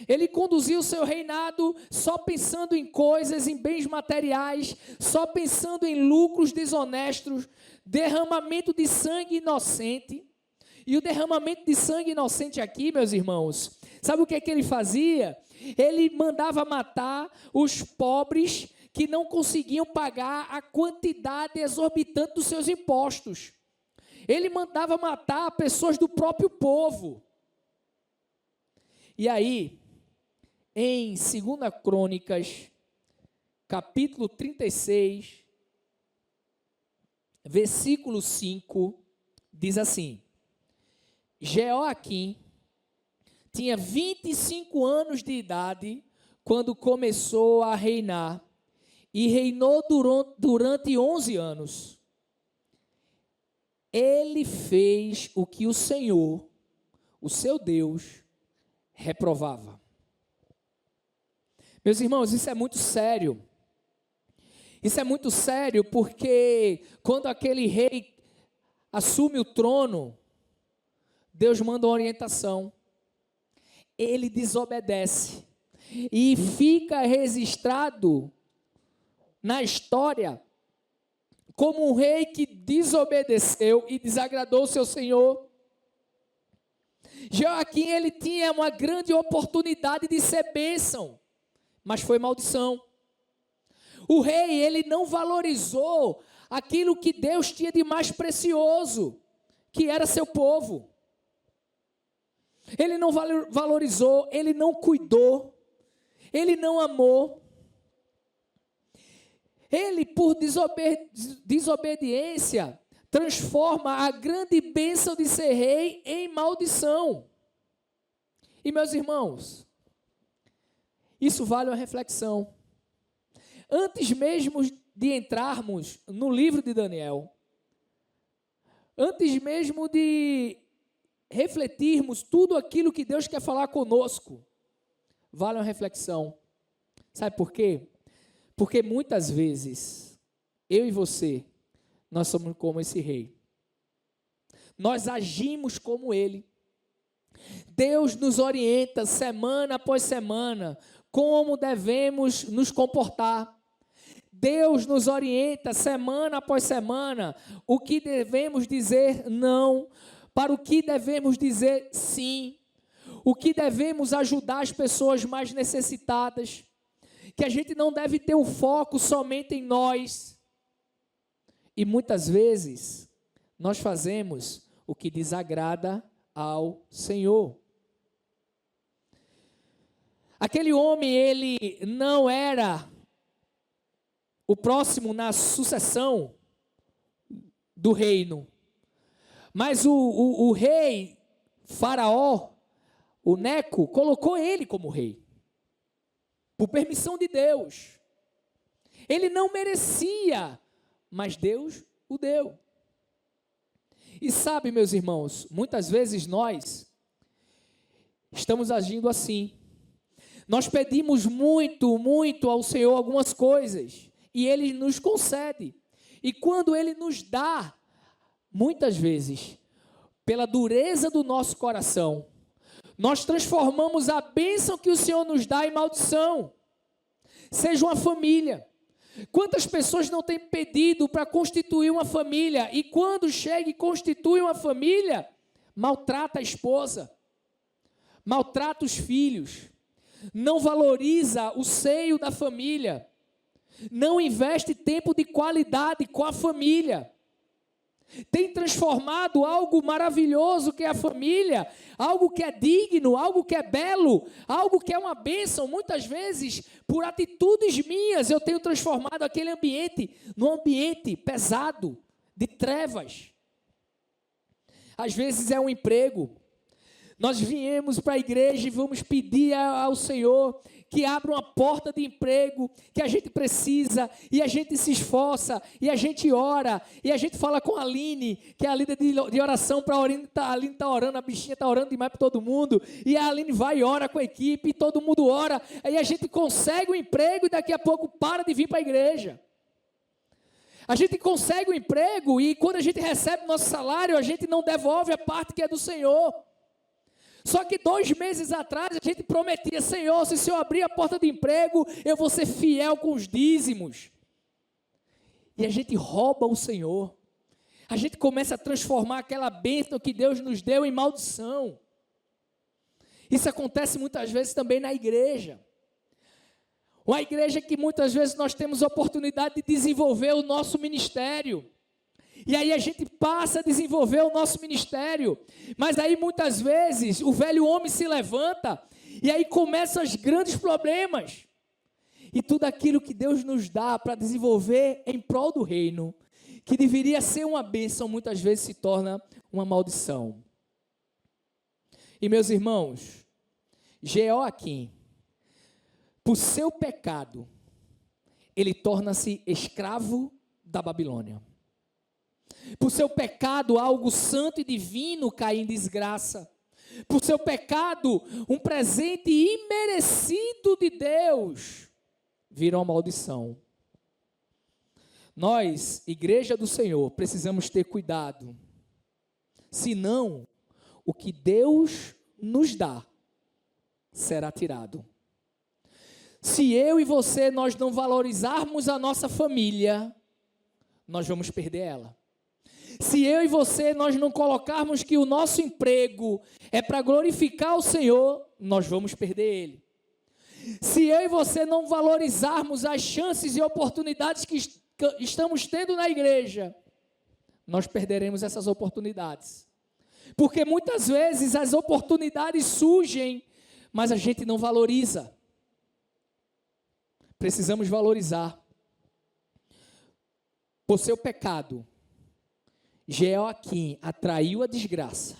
[SPEAKER 8] Ele conduzia o seu reinado só pensando em coisas, em bens materiais, só pensando em lucros desonestos, derramamento de sangue inocente. E o derramamento de sangue inocente aqui, meus irmãos, sabe o que é que ele fazia? Ele mandava matar os pobres que não conseguiam pagar a quantidade exorbitante dos seus impostos. Ele mandava matar pessoas do próprio povo. E aí, em 2 Crônicas, capítulo 36, versículo 5, diz assim: Jeoaquim tinha 25 anos de idade quando começou a reinar, e reinou durante 11 anos. Ele fez o que o Senhor, o seu Deus, reprovava. Meus irmãos, isso é muito sério. Isso é muito sério porque quando aquele rei assume o trono, Deus manda uma orientação. Ele desobedece e fica registrado na história como um rei que desobedeceu e desagradou o seu senhor. Jeoaquim, ele tinha uma grande oportunidade de ser bênção, mas foi maldição. O rei, ele não valorizou aquilo que Deus tinha de mais precioso, que era seu povo. Ele não valorizou, ele não cuidou, ele não amou. Ele, por desobediência, transforma a grande bênção de ser rei em maldição. E, meus irmãos, isso vale uma reflexão. Antes mesmo de entrarmos no livro de Daniel, antes mesmo de refletirmos tudo aquilo que Deus quer falar conosco, vale uma reflexão. Sabe por quê? Porque muitas vezes, eu e você, nós somos como esse rei. Nós agimos como ele. Deus nos orienta semana após semana como devemos nos comportar. Deus nos orienta semana após semana o que devemos dizer não, para o que devemos dizer sim, o que devemos ajudar as pessoas mais necessitadas. que a gente não deve ter o foco somente em nós. E muitas vezes nós fazemos o que desagrada ao Senhor. Aquele homem, ele não era o próximo na sucessão do reino, mas o rei Faraó, o Neco, colocou ele como rei, por permissão de Deus. Ele não merecia, mas Deus o deu. E sabe, meus irmãos, muitas vezes nós estamos agindo assim. Nós pedimos muito, muito ao Senhor algumas coisas, e Ele nos concede. E quando Ele nos dá, muitas vezes, pela dureza do nosso coração, nós transformamos a bênção que o Senhor nos dá em maldição. Seja uma família. Quantas pessoas não têm pedido para constituir uma família, e quando chega e constitui uma família, maltrata a esposa, maltrata os filhos, não valoriza o seio da família, não investe tempo de qualidade com a família, tem transformado algo maravilhoso que é a família, algo que é digno, algo que é belo, algo que é uma bênção. Muitas vezes, por atitudes minhas, eu tenho transformado aquele ambiente num ambiente pesado, de trevas. Às vezes é um emprego. Nós viemos para a igreja e vamos pedir ao Senhor que abra uma porta de emprego que a gente precisa, e a gente se esforça, e a gente ora, e a gente fala com a Aline, que é a líder de oração para a Aline. A Aline está orando, a bichinha está orando demais para todo mundo, e a Aline vai e ora com a equipe, e todo mundo ora, aí a gente consegue o emprego e daqui a pouco para de vir para a igreja. A gente consegue o emprego e quando a gente recebe nosso salário, a gente não devolve a parte que é do Senhor. Só que 2 meses atrás a gente prometia: Senhor, se o Senhor abrir a porta de emprego, eu vou ser fiel com os dízimos. E a gente rouba o Senhor. A gente começa a transformar aquela bênção que Deus nos deu em maldição. Isso acontece muitas vezes também na igreja. Uma igreja que muitas vezes nós temos a oportunidade de desenvolver o nosso ministério. E aí a gente passa a desenvolver o nosso ministério, mas aí muitas vezes o velho homem se levanta, e aí começam os grandes problemas, e tudo aquilo que Deus nos dá para desenvolver em prol do reino, que deveria ser uma bênção, muitas vezes se torna uma maldição. E meus irmãos, Jeoaquim, por seu pecado, ele torna-se escravo da Babilônia. Por seu pecado, algo santo e divino cai em desgraça. Por seu pecado, um presente imerecido de Deus vira uma maldição. Nós, igreja do Senhor, precisamos ter cuidado. Senão, o que Deus nos dá será tirado. Se eu e você, nós não valorizarmos a nossa família, nós vamos perder ela. Se eu e você, nós não colocarmos que o nosso emprego é para glorificar o Senhor, nós vamos perder ele. Se eu e você não valorizarmos as chances e oportunidades que estamos tendo na igreja, nós perderemos essas oportunidades. Porque muitas vezes as oportunidades surgem, mas a gente não valoriza. Precisamos valorizar. Por seu pecado, Jeoaquim atraiu a desgraça,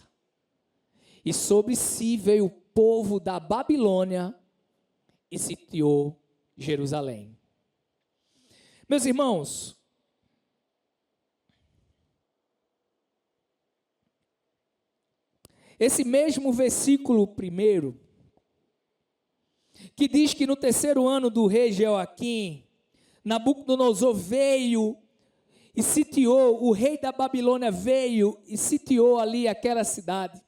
[SPEAKER 8] e sobre si veio o povo da Babilônia e sitiou Jerusalém. Meus irmãos, esse mesmo versículo 1, que diz que no 3º ano do rei Jeoaquim, Nabucodonosor veio e sitiou, o rei da Babilônia veio e sitiou ali aquela cidade.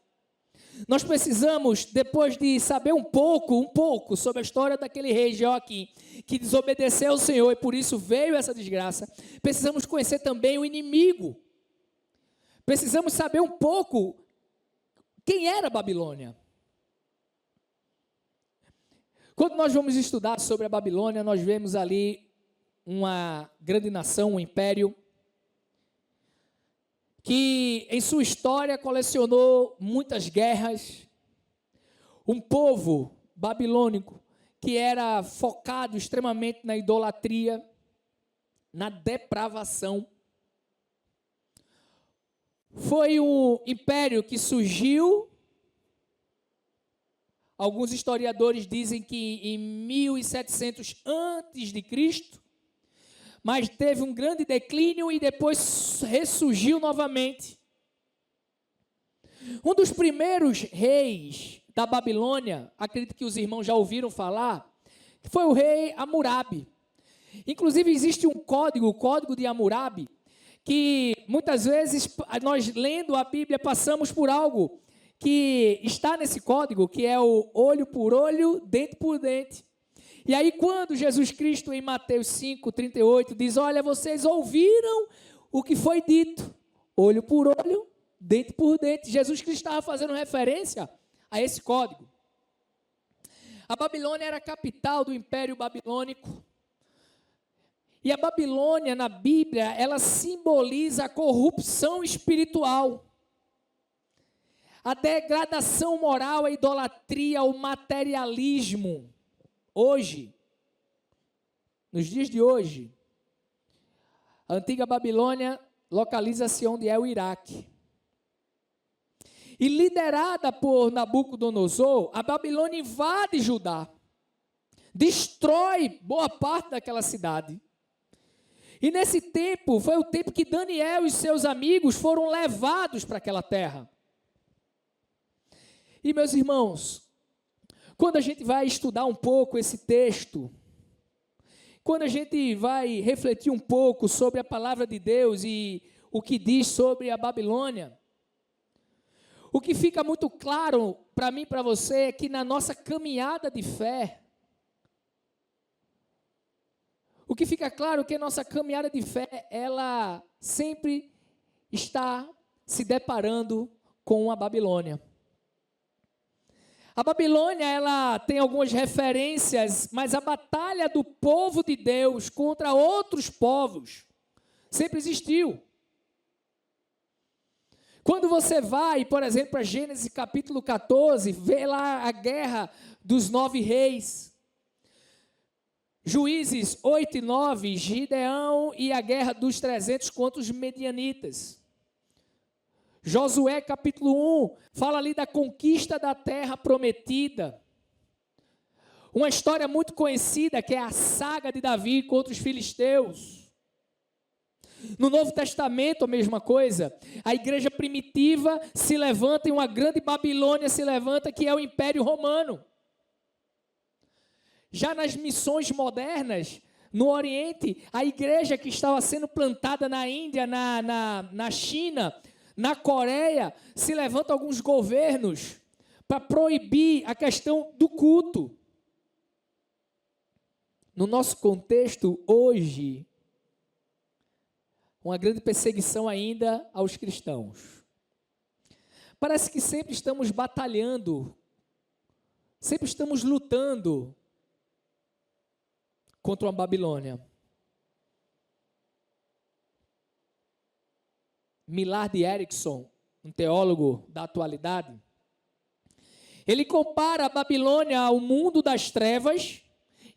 [SPEAKER 8] Nós precisamos, depois de saber um pouco sobre a história daquele rei Jeoaquim, que desobedeceu ao Senhor e por isso veio essa desgraça, precisamos conhecer também o inimigo. Precisamos saber um pouco quem era a Babilônia. Quando nós vamos estudar sobre a Babilônia, nós vemos ali uma grande nação, um império, que em sua história colecionou muitas guerras, um povo babilônico que era focado extremamente na idolatria, na depravação. Foi um império que surgiu, alguns historiadores dizem que em 1700 antes de Cristo, mas teve um grande declínio e depois ressurgiu novamente. Um dos primeiros reis da Babilônia, acredito que os irmãos já ouviram falar, foi o rei Hammurabi. Inclusive existe um código, o código de Hammurabi, que muitas vezes nós lendo a Bíblia passamos por algo que está nesse código, que é o olho por olho, dente por dente. E aí quando Jesus Cristo em Mateus 5:38 diz, olha, vocês ouviram o que foi dito, olho por olho, dente por dente. Jesus Cristo estava fazendo referência a esse código. A Babilônia era a capital do Império Babilônico. E a Babilônia, na Bíblia, ela simboliza a corrupção espiritual, a degradação moral, a idolatria, o materialismo. Hoje, nos dias de hoje, a antiga Babilônia localiza-se onde é o Iraque. E liderada por Nabucodonosor, a Babilônia invade Judá, destrói boa parte daquela cidade. E nesse tempo, foi o tempo que Daniel e seus amigos foram levados para aquela terra. E meus irmãos, quando a gente vai estudar um pouco esse texto, quando a gente vai refletir um pouco sobre a palavra de Deus e o que diz sobre a Babilônia, o que fica muito claro para mim e para você é que na nossa caminhada de fé, o que fica claro é que a nossa caminhada de fé, ela sempre está se deparando com a Babilônia. A Babilônia, ela tem algumas referências, mas a batalha do povo de Deus contra outros povos sempre existiu. Quando você vai, por exemplo, para Gênesis capítulo 14, vê lá a guerra dos 9 reis. Juízes 8 e 9, Gideão e a guerra dos 300 contra os medianitas. Josué capítulo 1, fala ali da conquista da terra prometida. Uma história muito conhecida, que é a saga de Davi contra os filisteus. No Novo Testamento, a mesma coisa. A igreja primitiva se levanta e uma grande Babilônia se levanta, que é o Império Romano. Já nas missões modernas, no Oriente, a igreja que estava sendo plantada na Índia, na China, na Coreia, se levantam alguns governos para proibir a questão do culto. No nosso contexto, hoje, uma grande perseguição ainda aos cristãos. Parece que sempre estamos batalhando, sempre estamos lutando contra uma Babilônia. Millard Erickson, um teólogo da atualidade, ele compara a Babilônia ao mundo das trevas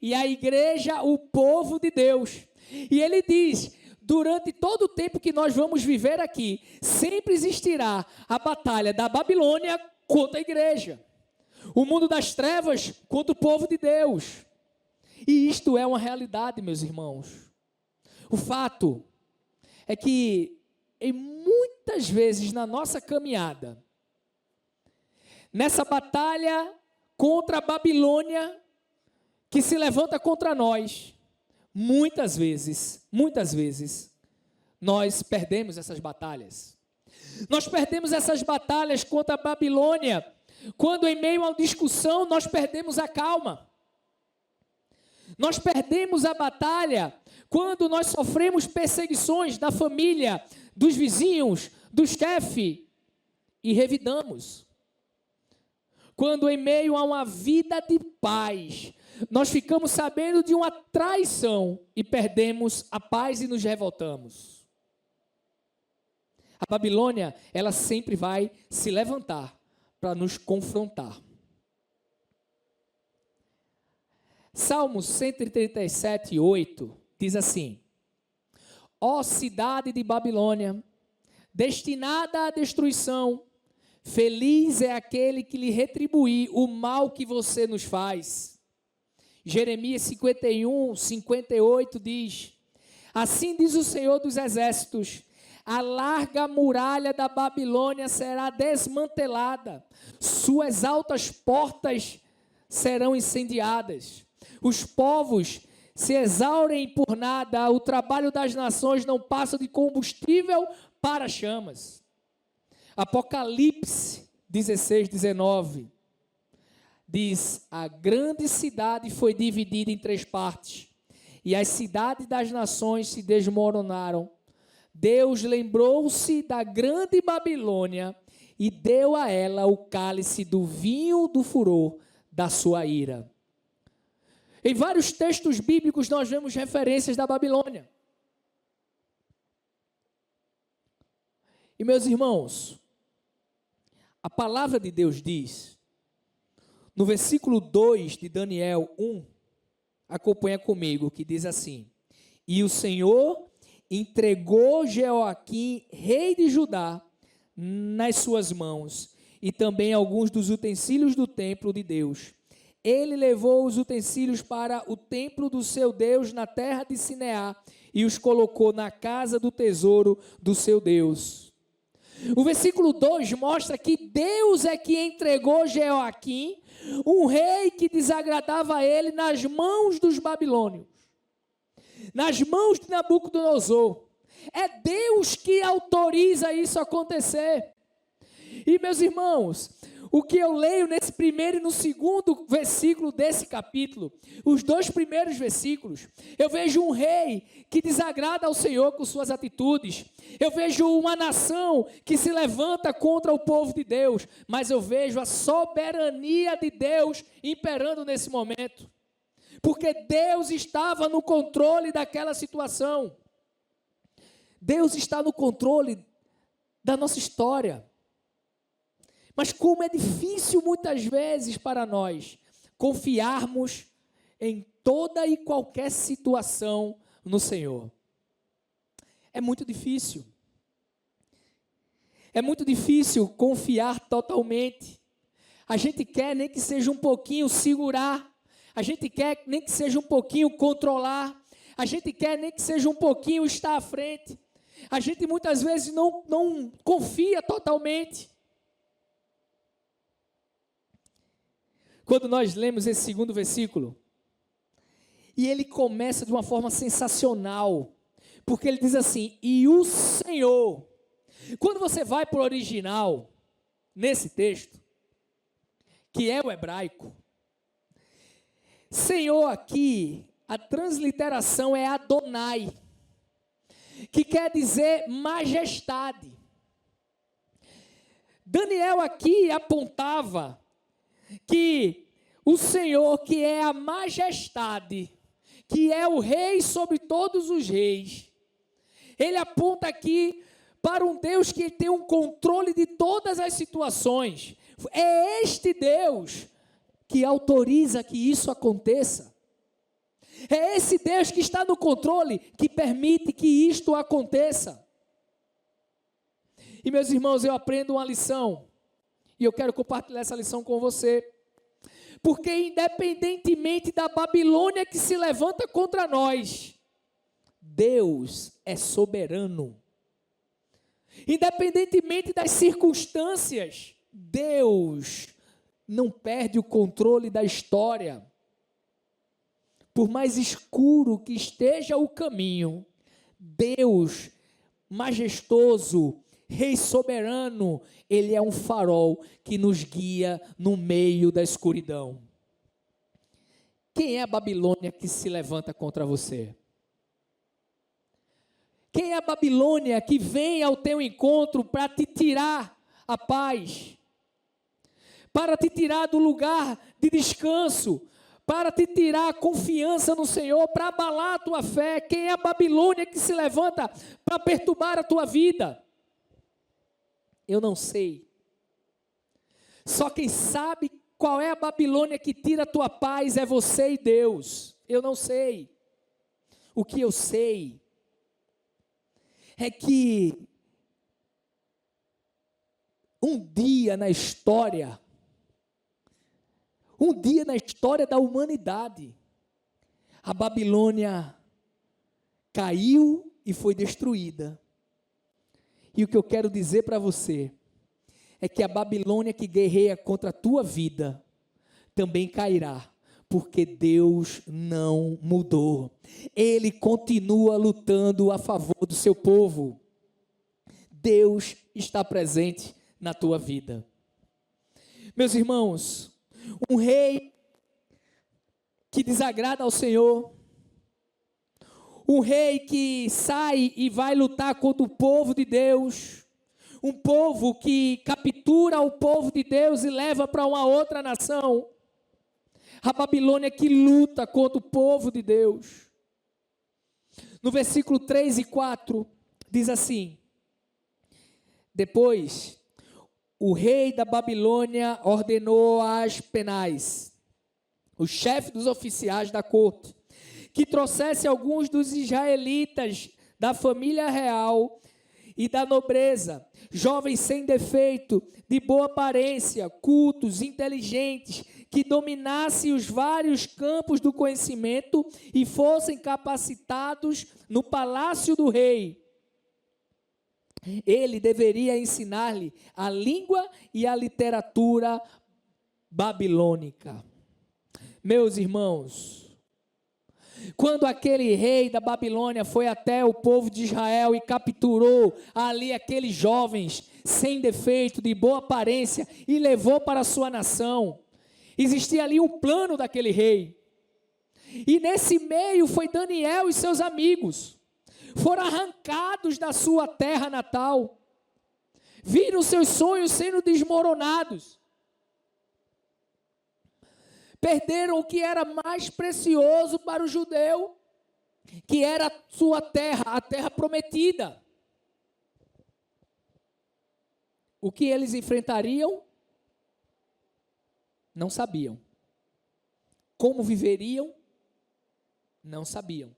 [SPEAKER 8] e a igreja, o povo de Deus. E ele diz, durante todo o tempo que nós vamos viver aqui, sempre existirá a batalha da Babilônia contra a igreja. O mundo das trevas contra o povo de Deus. E isto é uma realidade, meus irmãos. O fato é que, em muitas vezes na nossa caminhada, nessa batalha contra a Babilônia que se levanta contra nós, muitas vezes, nós perdemos essas batalhas. Nós perdemos essas batalhas contra a Babilônia, quando em meio a uma discussão nós perdemos a calma. Nós perdemos a batalha quando nós sofremos perseguições da família, dos vizinhos, do chefe, e revidamos. quando em meio a uma vida de paz, nós ficamos sabendo de uma traição e perdemos a paz e nos revoltamos. A Babilônia, ela sempre vai se levantar para nos confrontar. Salmos 137, 8 diz assim: ó cidade de Babilônia, destinada à destruição, feliz é aquele que lhe retribuir o mal que você nos faz. Jeremias 51, 58 diz: assim diz o Senhor dos Exércitos, a larga muralha da Babilônia será desmantelada, suas altas portas serão incendiadas. Os povos se exaurem por nada, o trabalho das nações não passa de combustível para chamas. Apocalipse 16, 19 diz: a grande cidade foi dividida em 3 partes, e as cidades das nações se desmoronaram. Deus lembrou-se da grande Babilônia e deu a ela o cálice do vinho do furor da sua ira. Em vários textos bíblicos nós vemos referências da Babilônia. E meus irmãos, a palavra de Deus diz, no versículo 2 de Daniel 1, acompanha comigo, que diz assim: e o Senhor entregou Jeoaquim, rei de Judá, nas suas mãos, e também alguns dos utensílios do templo de Deus. Ele levou os utensílios para o templo do seu Deus na terra de Sineá e os colocou na casa do tesouro do seu Deus. O versículo 2 mostra que Deus é que entregou Jeoaquim, um rei que desagradava a ele, nas mãos dos babilônios, nas mãos de Nabucodonosor. É Deus que autoriza isso acontecer. E meus irmãos, o que eu leio nesse primeiro e no segundo versículo desse capítulo, os 2 primeiros versículos, eu vejo um rei que desagrada ao Senhor com suas atitudes. Eu vejo uma nação que se levanta contra o povo de Deus, mas eu vejo a soberania de Deus imperando nesse momento, porque Deus estava no controle daquela situação. Deus está no controle da nossa história. Mas como é difícil muitas vezes para nós confiarmos em toda e qualquer situação no Senhor. É muito difícil. É muito difícil confiar totalmente. A gente quer nem que seja um pouquinho segurar. A gente quer nem que seja um pouquinho controlar. A gente quer nem que seja um pouquinho estar à frente. A gente muitas vezes não confia totalmente. Quando nós lemos esse segundo versículo, e ele começa de uma forma sensacional, porque ele diz assim: e o Senhor. Quando você vai para o original, nesse texto, que é o hebraico, Senhor aqui, a transliteração é Adonai, que quer dizer majestade. Daniel aqui apontava que o Senhor, que é a majestade, que é o rei sobre todos os reis, ele aponta aqui para um Deus que tem um controle de todas as situações. É este Deus que autoriza que isso aconteça. É esse Deus que está no controle, que permite que isto aconteça. E meus irmãos, eu aprendo uma lição, e eu quero compartilhar essa lição com você. Porque independentemente da Babilônia que se levanta contra nós, Deus é soberano. Independentemente das circunstâncias, Deus não perde o controle da história. Por mais escuro que esteja o caminho, Deus majestoso, Rei soberano, Ele é um farol que nos guia no meio da escuridão. Quem é a Babilônia que se levanta contra você? Quem é a Babilônia que vem ao teu encontro para te tirar a paz? para te tirar do lugar de descanso, para te tirar a confiança no Senhor, para abalar a tua fé. Quem é a Babilônia que se levanta para perturbar a tua vida? Eu não sei. Só quem sabe qual é a Babilônia que tira a tua paz é você e Deus. Eu não sei. O que eu sei é que um dia na história da humanidade, a Babilônia caiu e foi destruída. E o que eu quero dizer para você é que a Babilônia que guerreia contra a tua vida também cairá, porque Deus não mudou. Ele continua lutando a favor do seu povo. Deus está presente na tua vida. Meus irmãos, um rei que desagrada ao Senhor, um rei que sai e vai lutar contra o povo de Deus, um povo que captura o povo de Deus e leva para uma outra nação, a Babilônia que luta contra o povo de Deus. No versículo 3 e 4, diz assim: depois, o rei da Babilônia ordenou a Aspenaz, o chefe dos oficiais da corte, que trouxesse alguns dos israelitas da família real e da nobreza, jovens sem defeito, de boa aparência, cultos, inteligentes, que dominassem os vários campos do conhecimento e fossem capacitados no palácio do rei. Ele deveria ensinar-lhe a língua e a literatura babilônica. Meus irmãos, quando aquele rei da Babilônia foi até o povo de Israel e capturou ali aqueles jovens sem defeito, de boa aparência, e levou para a sua nação, existia ali um plano daquele rei. E nesse meio foi Daniel e seus amigos. Foram arrancados da sua terra natal, viram seus sonhos sendo desmoronados, perderam o que era mais precioso para o judeu, que era a sua terra, a terra prometida. O que eles enfrentariam? Não sabiam. Como viveriam? Não sabiam.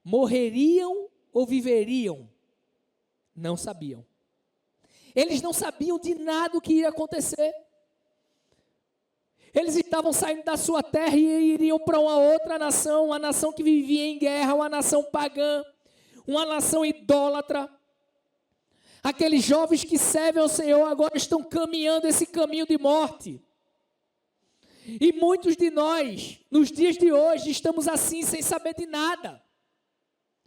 [SPEAKER 8] Morreriam ou viveriam? Não sabiam. Eles não sabiam de nada o que ia acontecer. Eles estavam saindo da sua terra e iriam para uma outra nação, uma nação que vivia em guerra, uma nação pagã, uma nação idólatra. Aqueles jovens que servem ao Senhor agora estão caminhando esse caminho de morte. E muitos de nós, nos dias de hoje, estamos assim, sem saber de nada.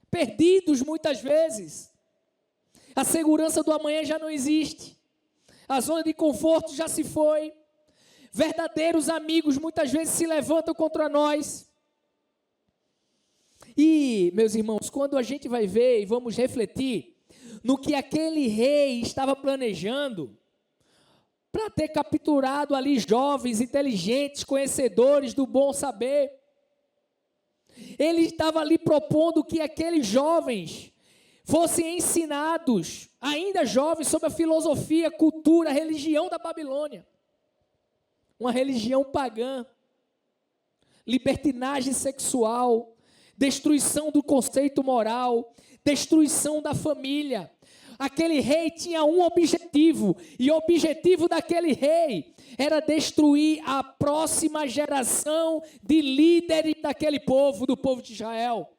[SPEAKER 8] Perdidos muitas vezes. A segurança do amanhã já não existe. A zona de conforto já se foi. Verdadeiros amigos muitas vezes se levantam contra nós. E, meus irmãos, quando a gente vai ver e vamos refletir no que aquele rei estava planejando para ter capturado ali jovens, inteligentes, conhecedores do bom saber, ele estava ali propondo que aqueles jovens fossem ensinados, ainda jovens, sobre a filosofia, cultura, a religião da Babilônia. Uma religião pagã, libertinagem sexual, destruição do conceito moral, destruição da família. Aquele rei tinha um objetivo, e o objetivo daquele rei era destruir a próxima geração de líderes daquele povo, do povo de Israel.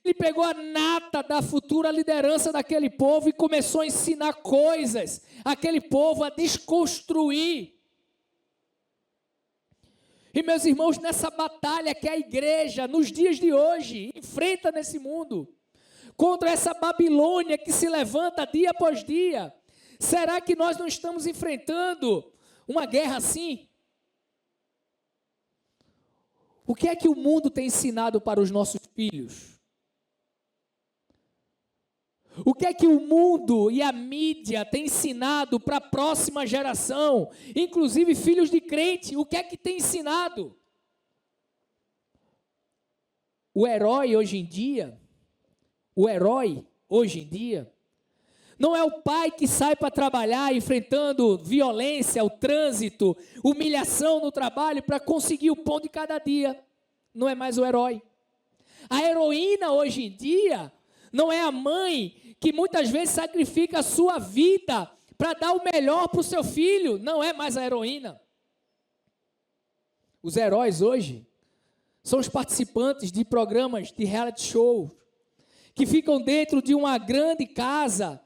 [SPEAKER 8] Ele pegou a nata da futura liderança daquele povo e começou a ensinar coisas, aquele povo a desconstruir. E meus irmãos, nessa batalha que a igreja, nos dias de hoje, enfrenta nesse mundo, contra essa Babilônia que se levanta dia após dia, será que nós não estamos enfrentando uma guerra assim? O que é que o mundo tem ensinado para os nossos filhos? O que é que o mundo e a mídia têm ensinado para a próxima geração? Inclusive filhos de crente, o que é que tem ensinado? O herói hoje em dia, não é o pai que sai para trabalhar enfrentando violência, o trânsito, humilhação no trabalho para conseguir o pão de cada dia. Não é mais o herói. A heroína hoje em dia não é a mãe que muitas vezes sacrifica a sua vida para dar o melhor para o seu filho. Não é mais a heroína. Os heróis hoje são os participantes de programas de reality show, que ficam dentro de uma grande casa,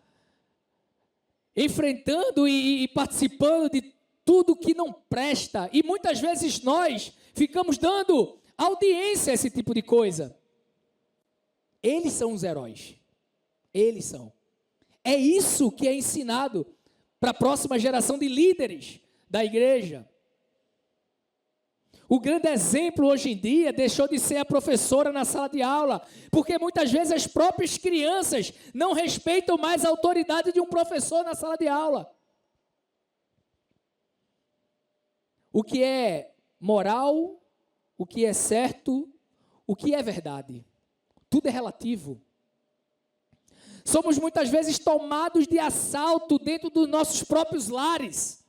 [SPEAKER 8] enfrentando e participando de tudo que não presta. E muitas vezes nós ficamos dando audiência a esse tipo de coisa. Eles são os heróis. Eles são. É isso que é ensinado para a próxima geração de líderes da igreja. O grande exemplo hoje em dia deixou de ser a professora na sala de aula, porque muitas vezes as próprias crianças não respeitam mais a autoridade de um professor na sala de aula. O que é moral, o que é certo, o que é verdade. Tudo é relativo. Somos muitas vezes tomados de assalto dentro dos nossos próprios lares.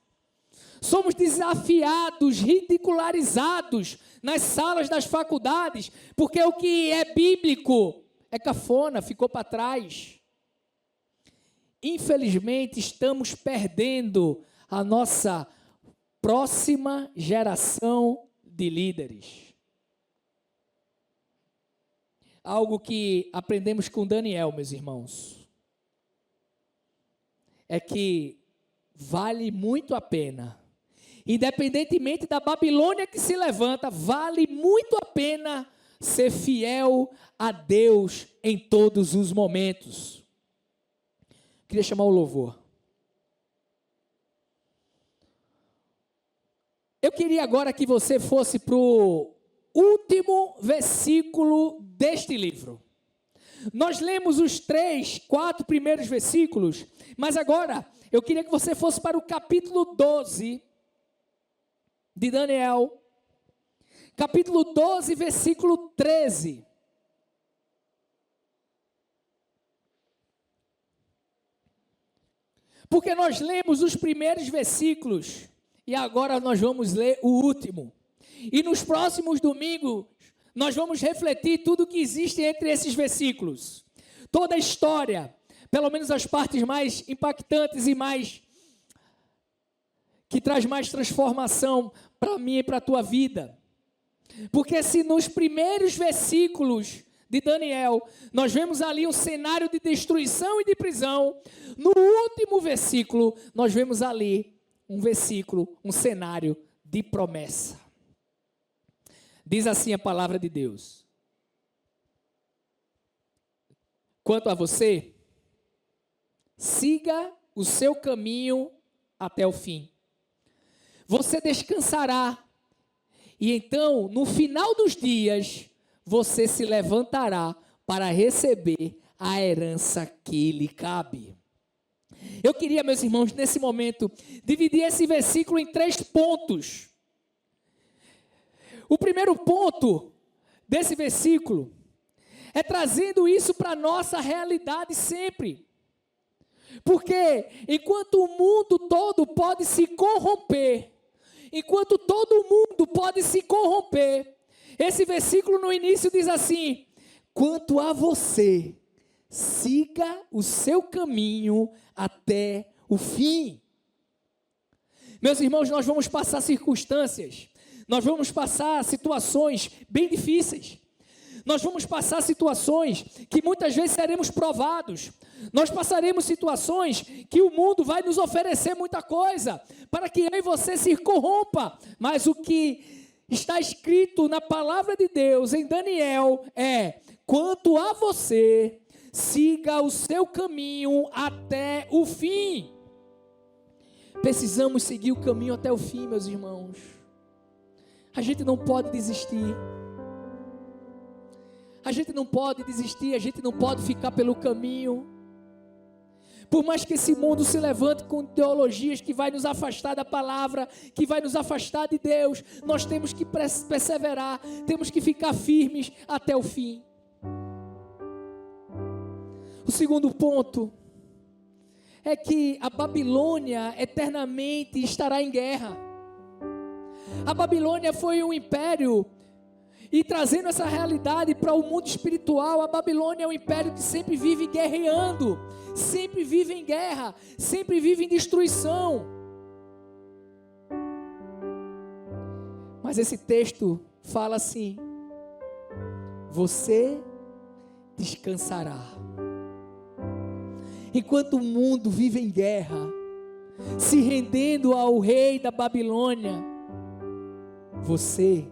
[SPEAKER 8] Somos desafiados, ridicularizados nas salas das faculdades, porque o que é bíblico é cafona, ficou para trás. Infelizmente, estamos perdendo a nossa próxima geração de líderes. Algo que aprendemos com Daniel, meus irmãos, é que vale muito a pena, independentemente da Babilônia que se levanta, vale muito a pena ser fiel a Deus em todos os momentos. Queria chamar o louvor. Eu queria agora que você fosse para o último versículo deste livro. Nós lemos os 3, 4 primeiros versículos, mas agora eu queria que você fosse para o capítulo 12 de Daniel, capítulo 12, versículo 13. Porque nós lemos os primeiros versículos e agora nós vamos ler o último. E nos próximos domingos nós vamos refletir tudo que existe entre esses versículos. Toda a história, pelo menos as partes mais impactantes e mais que traz mais transformação para mim e para a tua vida. Porque se nos primeiros versículos de Daniel, nós vemos ali um cenário de destruição e de prisão, no último versículo, nós vemos ali um cenário de promessa. Diz assim a palavra de Deus: quanto a você, siga o seu caminho até o fim. Você descansará, e então, no final dos dias, você se levantará para receber a herança que lhe cabe. Eu queria, meus irmãos, nesse momento, dividir esse versículo em 3 pontos. O primeiro ponto desse versículo é trazendo isso para a nossa realidade sempre. Porque enquanto o mundo todo pode se corromper, enquanto todo mundo pode se corromper, esse versículo no início diz assim: quanto a você, siga o seu caminho até o fim. Meus irmãos, nós vamos passar circunstâncias, nós vamos passar situações bem difíceis, nós vamos passar situações que muitas vezes seremos provados, nós passaremos situações que o mundo vai nos oferecer muita coisa, para que eu e você se corrompa, mas o que está escrito na palavra de Deus em Daniel é: quanto a você, siga o seu caminho até o fim. Precisamos seguir o caminho até o fim, meus irmãos. A gente não pode desistir. A gente não pode desistir, a gente não pode ficar pelo caminho. Por mais que esse mundo se levante com ideologias que vai nos afastar da palavra, que vai nos afastar de Deus, nós temos que perseverar, temos que ficar firmes até o fim. O segundo ponto é que a Babilônia eternamente estará em guerra. A Babilônia foi um império, e trazendo essa realidade para o mundo espiritual, a Babilônia é um império que sempre vive guerreando, sempre vive em guerra, sempre vive em destruição. Mas esse texto fala assim: você descansará. Enquanto o mundo vive em guerra, se rendendo ao rei da Babilônia, você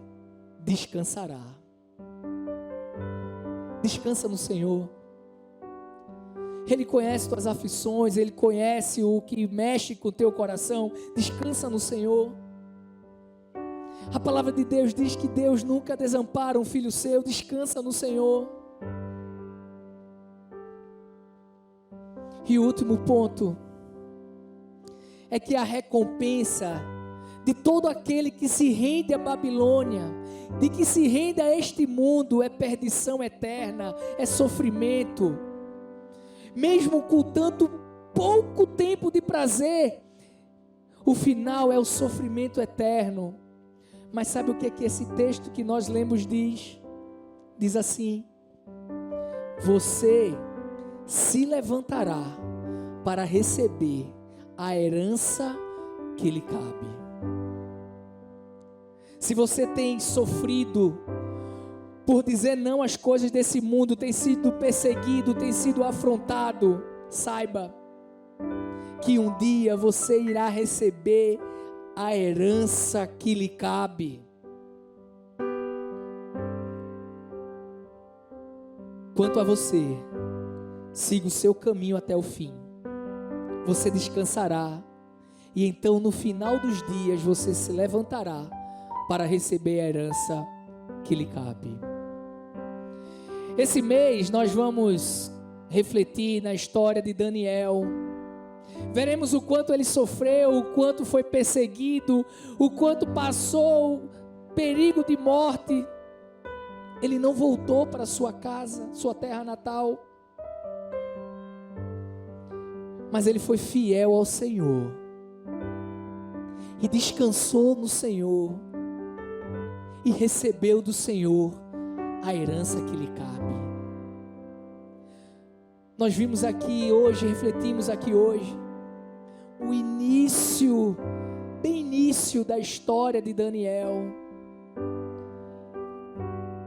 [SPEAKER 8] descansará. Descansa no Senhor. Ele conhece tuas aflições, Ele conhece o que mexe com o teu coração. Descansa no Senhor. A palavra de Deus diz que Deus nunca desampara um filho seu. Descansa no Senhor. E o último ponto é que a recompensa de todo aquele que se rende à Babilônia, de que se rende a este mundo, é perdição eterna, é sofrimento. Mesmo com tanto pouco tempo de prazer, o final é o sofrimento eterno. Mas sabe o que é que esse texto que nós lemos diz? Diz assim: você se levantará para receber a herança que lhe cabe. Se você tem sofrido por dizer não às coisas desse mundo, tem sido perseguido, tem sido afrontado, saiba que um dia você irá receber a herança que lhe cabe. Quanto a você, siga o seu caminho até o fim. Você descansará, e então no final dos dias você se levantará para receber a herança que lhe cabe. Esse mês nós vamos refletir na história de Daniel. Veremos o quanto ele sofreu, o quanto foi perseguido, o quanto passou perigo de morte. Ele não voltou para sua casa, sua terra natal, mas ele foi fiel ao Senhor e descansou no Senhor e recebeu do Senhor a herança que lhe cabe. Nós vimos aqui hoje, refletimos aqui hoje, o início, bem início da história de Daniel.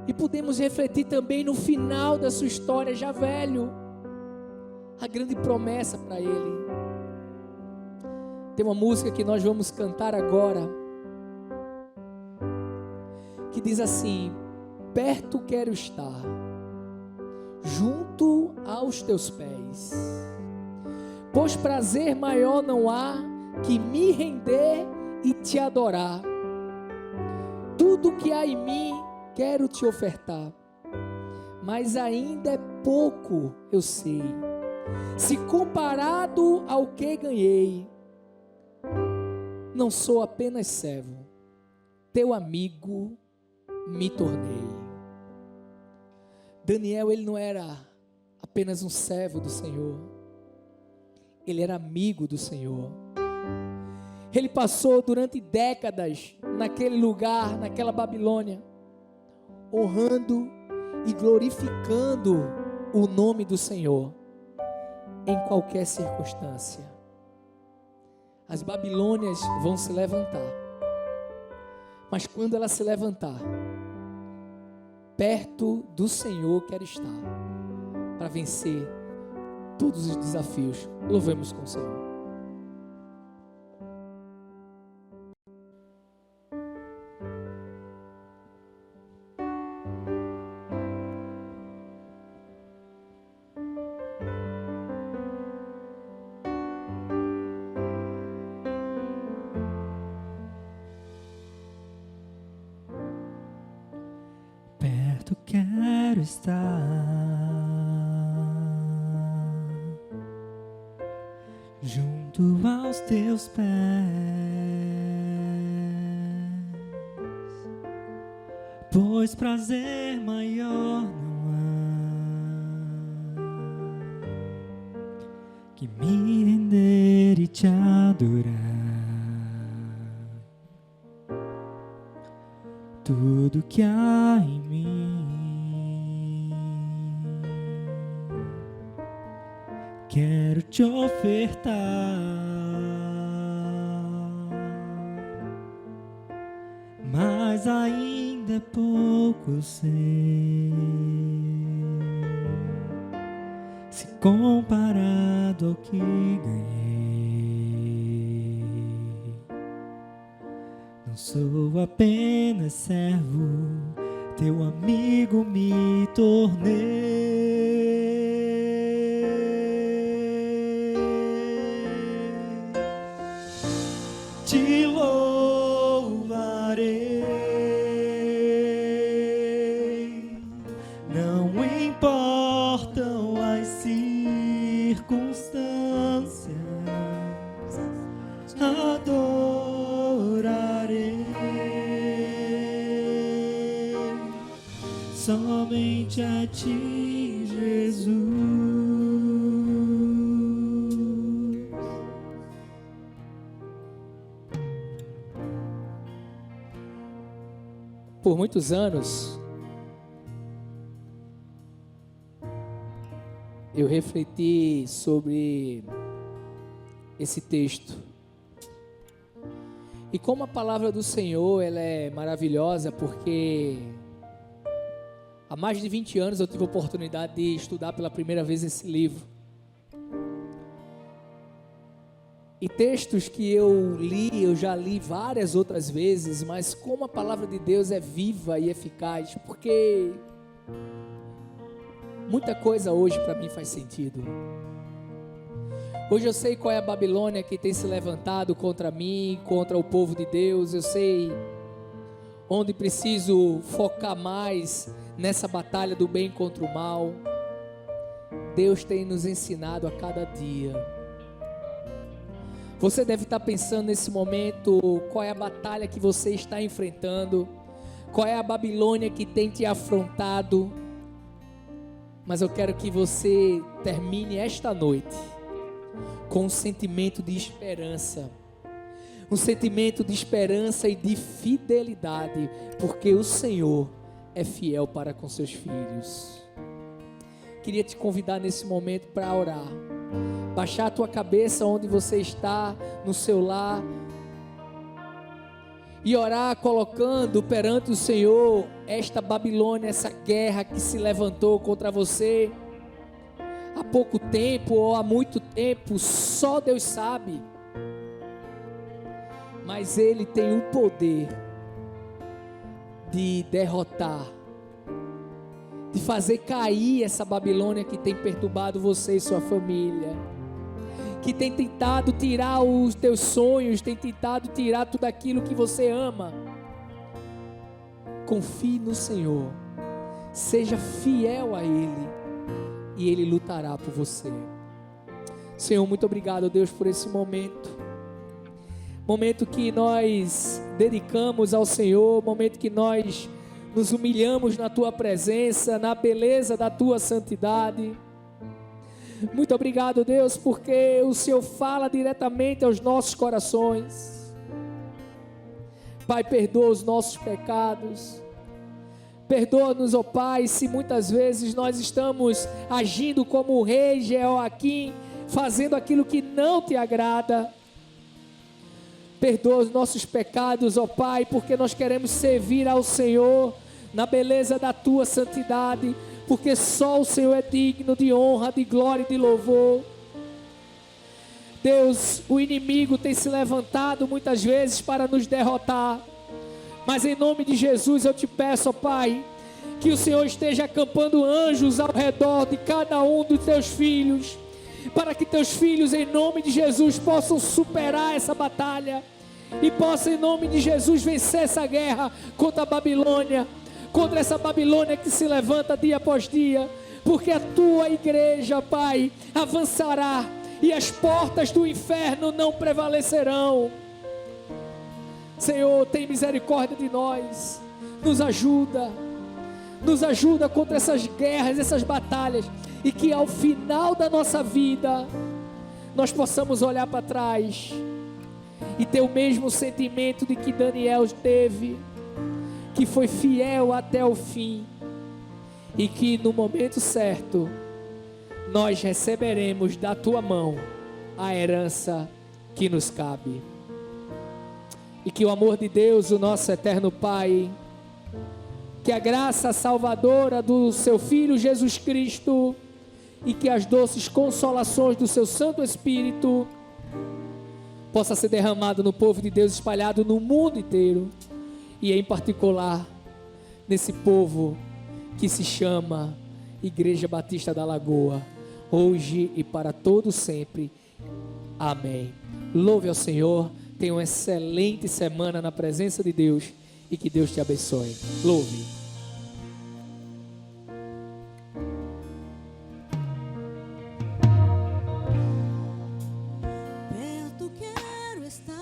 [SPEAKER 8] E podemos refletir também no final da sua história, já velho, a grande promessa para ele. Tem uma música que nós vamos cantar agora, que diz assim: perto quero estar, junto aos teus pés, pois prazer maior não há que me render e te adorar. Tudo que há em mim quero te ofertar, mas ainda é pouco, eu sei, se comparado ao que ganhei. Não sou apenas servo, teu amigo me tornei. Daniel, ele não era apenas um servo do Senhor, ele era amigo do Senhor. Ele passou durante décadas naquele lugar, naquela Babilônia, honrando e glorificando o nome do Senhor em qualquer circunstância. As Babilônias vão se levantar, mas quando ela se levantar, perto do Senhor quero estar, para vencer todos os desafios. Louvemos com o Senhor.
[SPEAKER 4] Perto quero estar, junto aos teus pés, pois prazer maior não há que me render e te adorar. Tudo que há em mim quero te ofertar, mas ainda é pouco, eu sei, se comparado ao que ganhei. Não sou apenas servo, teu amigo me tornei. Te louvarei, não importam as circunstâncias, adorarei somente a ti, Jesus.
[SPEAKER 8] Por muitos anos, eu refleti sobre esse texto. E como a palavra do Senhor, ela é maravilhosa, porque há mais de 20 anos eu tive a oportunidade de estudar pela primeira vez esse livro. E textos que eu li, eu já li várias outras vezes, mas como a palavra de Deus é viva e eficaz, porque muita coisa hoje para mim faz sentido. Hoje eu sei qual é a Babilônia que tem se levantado contra mim, contra o povo de Deus. Eu sei onde preciso focar mais nessa batalha do bem contra o mal. Deus tem nos ensinado a cada dia. Você deve estar pensando nesse momento, qual é a batalha que você está enfrentando, qual é a Babilônia que tem te afrontado. Mas eu quero que você termine esta noite com um sentimento de esperança, um sentimento de esperança e de fidelidade, porque o Senhor é fiel para com seus filhos. Queria te convidar nesse momento para orar, baixar a tua cabeça onde você está, no seu lar, e orar colocando perante o Senhor esta Babilônia, essa guerra que se levantou contra você há pouco tempo ou há muito tempo, só Deus sabe, mas Ele tem o poder de derrotar, de fazer cair essa Babilônia que tem perturbado você e sua família, que tem tentado tirar os teus sonhos, tem tentado tirar tudo aquilo que você ama. Confie no Senhor, seja fiel a Ele, e Ele lutará por você. Senhor, muito obrigado, Deus, por esse momento que nós dedicamos ao Senhor, momento que nós nos humilhamos na Tua presença, na beleza da Tua santidade. Muito obrigado, Deus, porque o Senhor fala diretamente aos nossos corações. Pai, perdoa os nossos pecados. Perdoa-nos, ó Pai, se muitas vezes nós estamos agindo como o rei Jeoaquim, fazendo aquilo que não te agrada. Perdoa os nossos pecados, ó Pai, porque nós queremos servir ao Senhor na beleza da Tua santidade, porque só o Senhor é digno de honra, de glória e de louvor. Deus, o inimigo tem se levantado muitas vezes para nos derrotar, mas em nome de Jesus eu te peço, ó Pai, que o Senhor esteja acampando anjos ao redor de cada um dos teus filhos, para que teus filhos, em nome de Jesus, possam superar essa batalha e possam, em nome de Jesus, vencer essa guerra contra a Babilônia, contra essa Babilônia que se levanta dia após dia, porque a tua igreja, Pai, avançará e as portas do inferno não prevalecerão. Senhor, tem misericórdia de nós, nos ajuda contra essas guerras, essas batalhas, e que ao final da nossa vida, nós possamos olhar para trás e ter o mesmo sentimento de que Daniel teve, que foi fiel até o fim, e que no momento certo, nós receberemos da tua mão a herança que nos cabe. E que o amor de Deus, o nosso eterno Pai, que a graça salvadora do seu Filho Jesus Cristo e que as doces consolações do seu Santo Espírito possa ser derramado no povo de Deus espalhado no mundo inteiro, e em particular nesse povo que se chama Igreja Batista da Lagoa, hoje e para todo sempre. Amém. Louve ao Senhor, tenha uma excelente semana na presença de Deus e que Deus te abençoe. Louve.
[SPEAKER 9] Perto quero estar,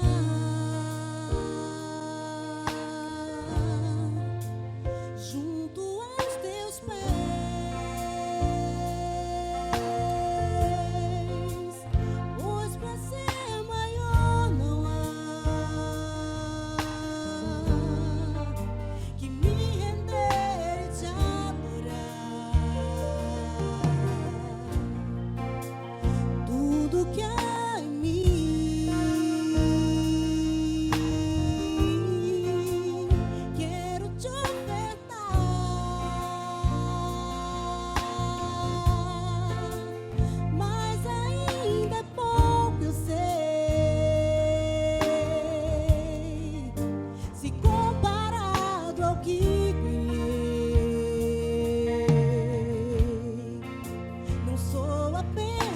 [SPEAKER 9] junto aos teus pés, pois pra ser maior não há que me render e te adorar. Tudo que há em mim quero te ofertar, mas ainda é pouco, eu sei, se comparado ao que ganhei. Não sou apenas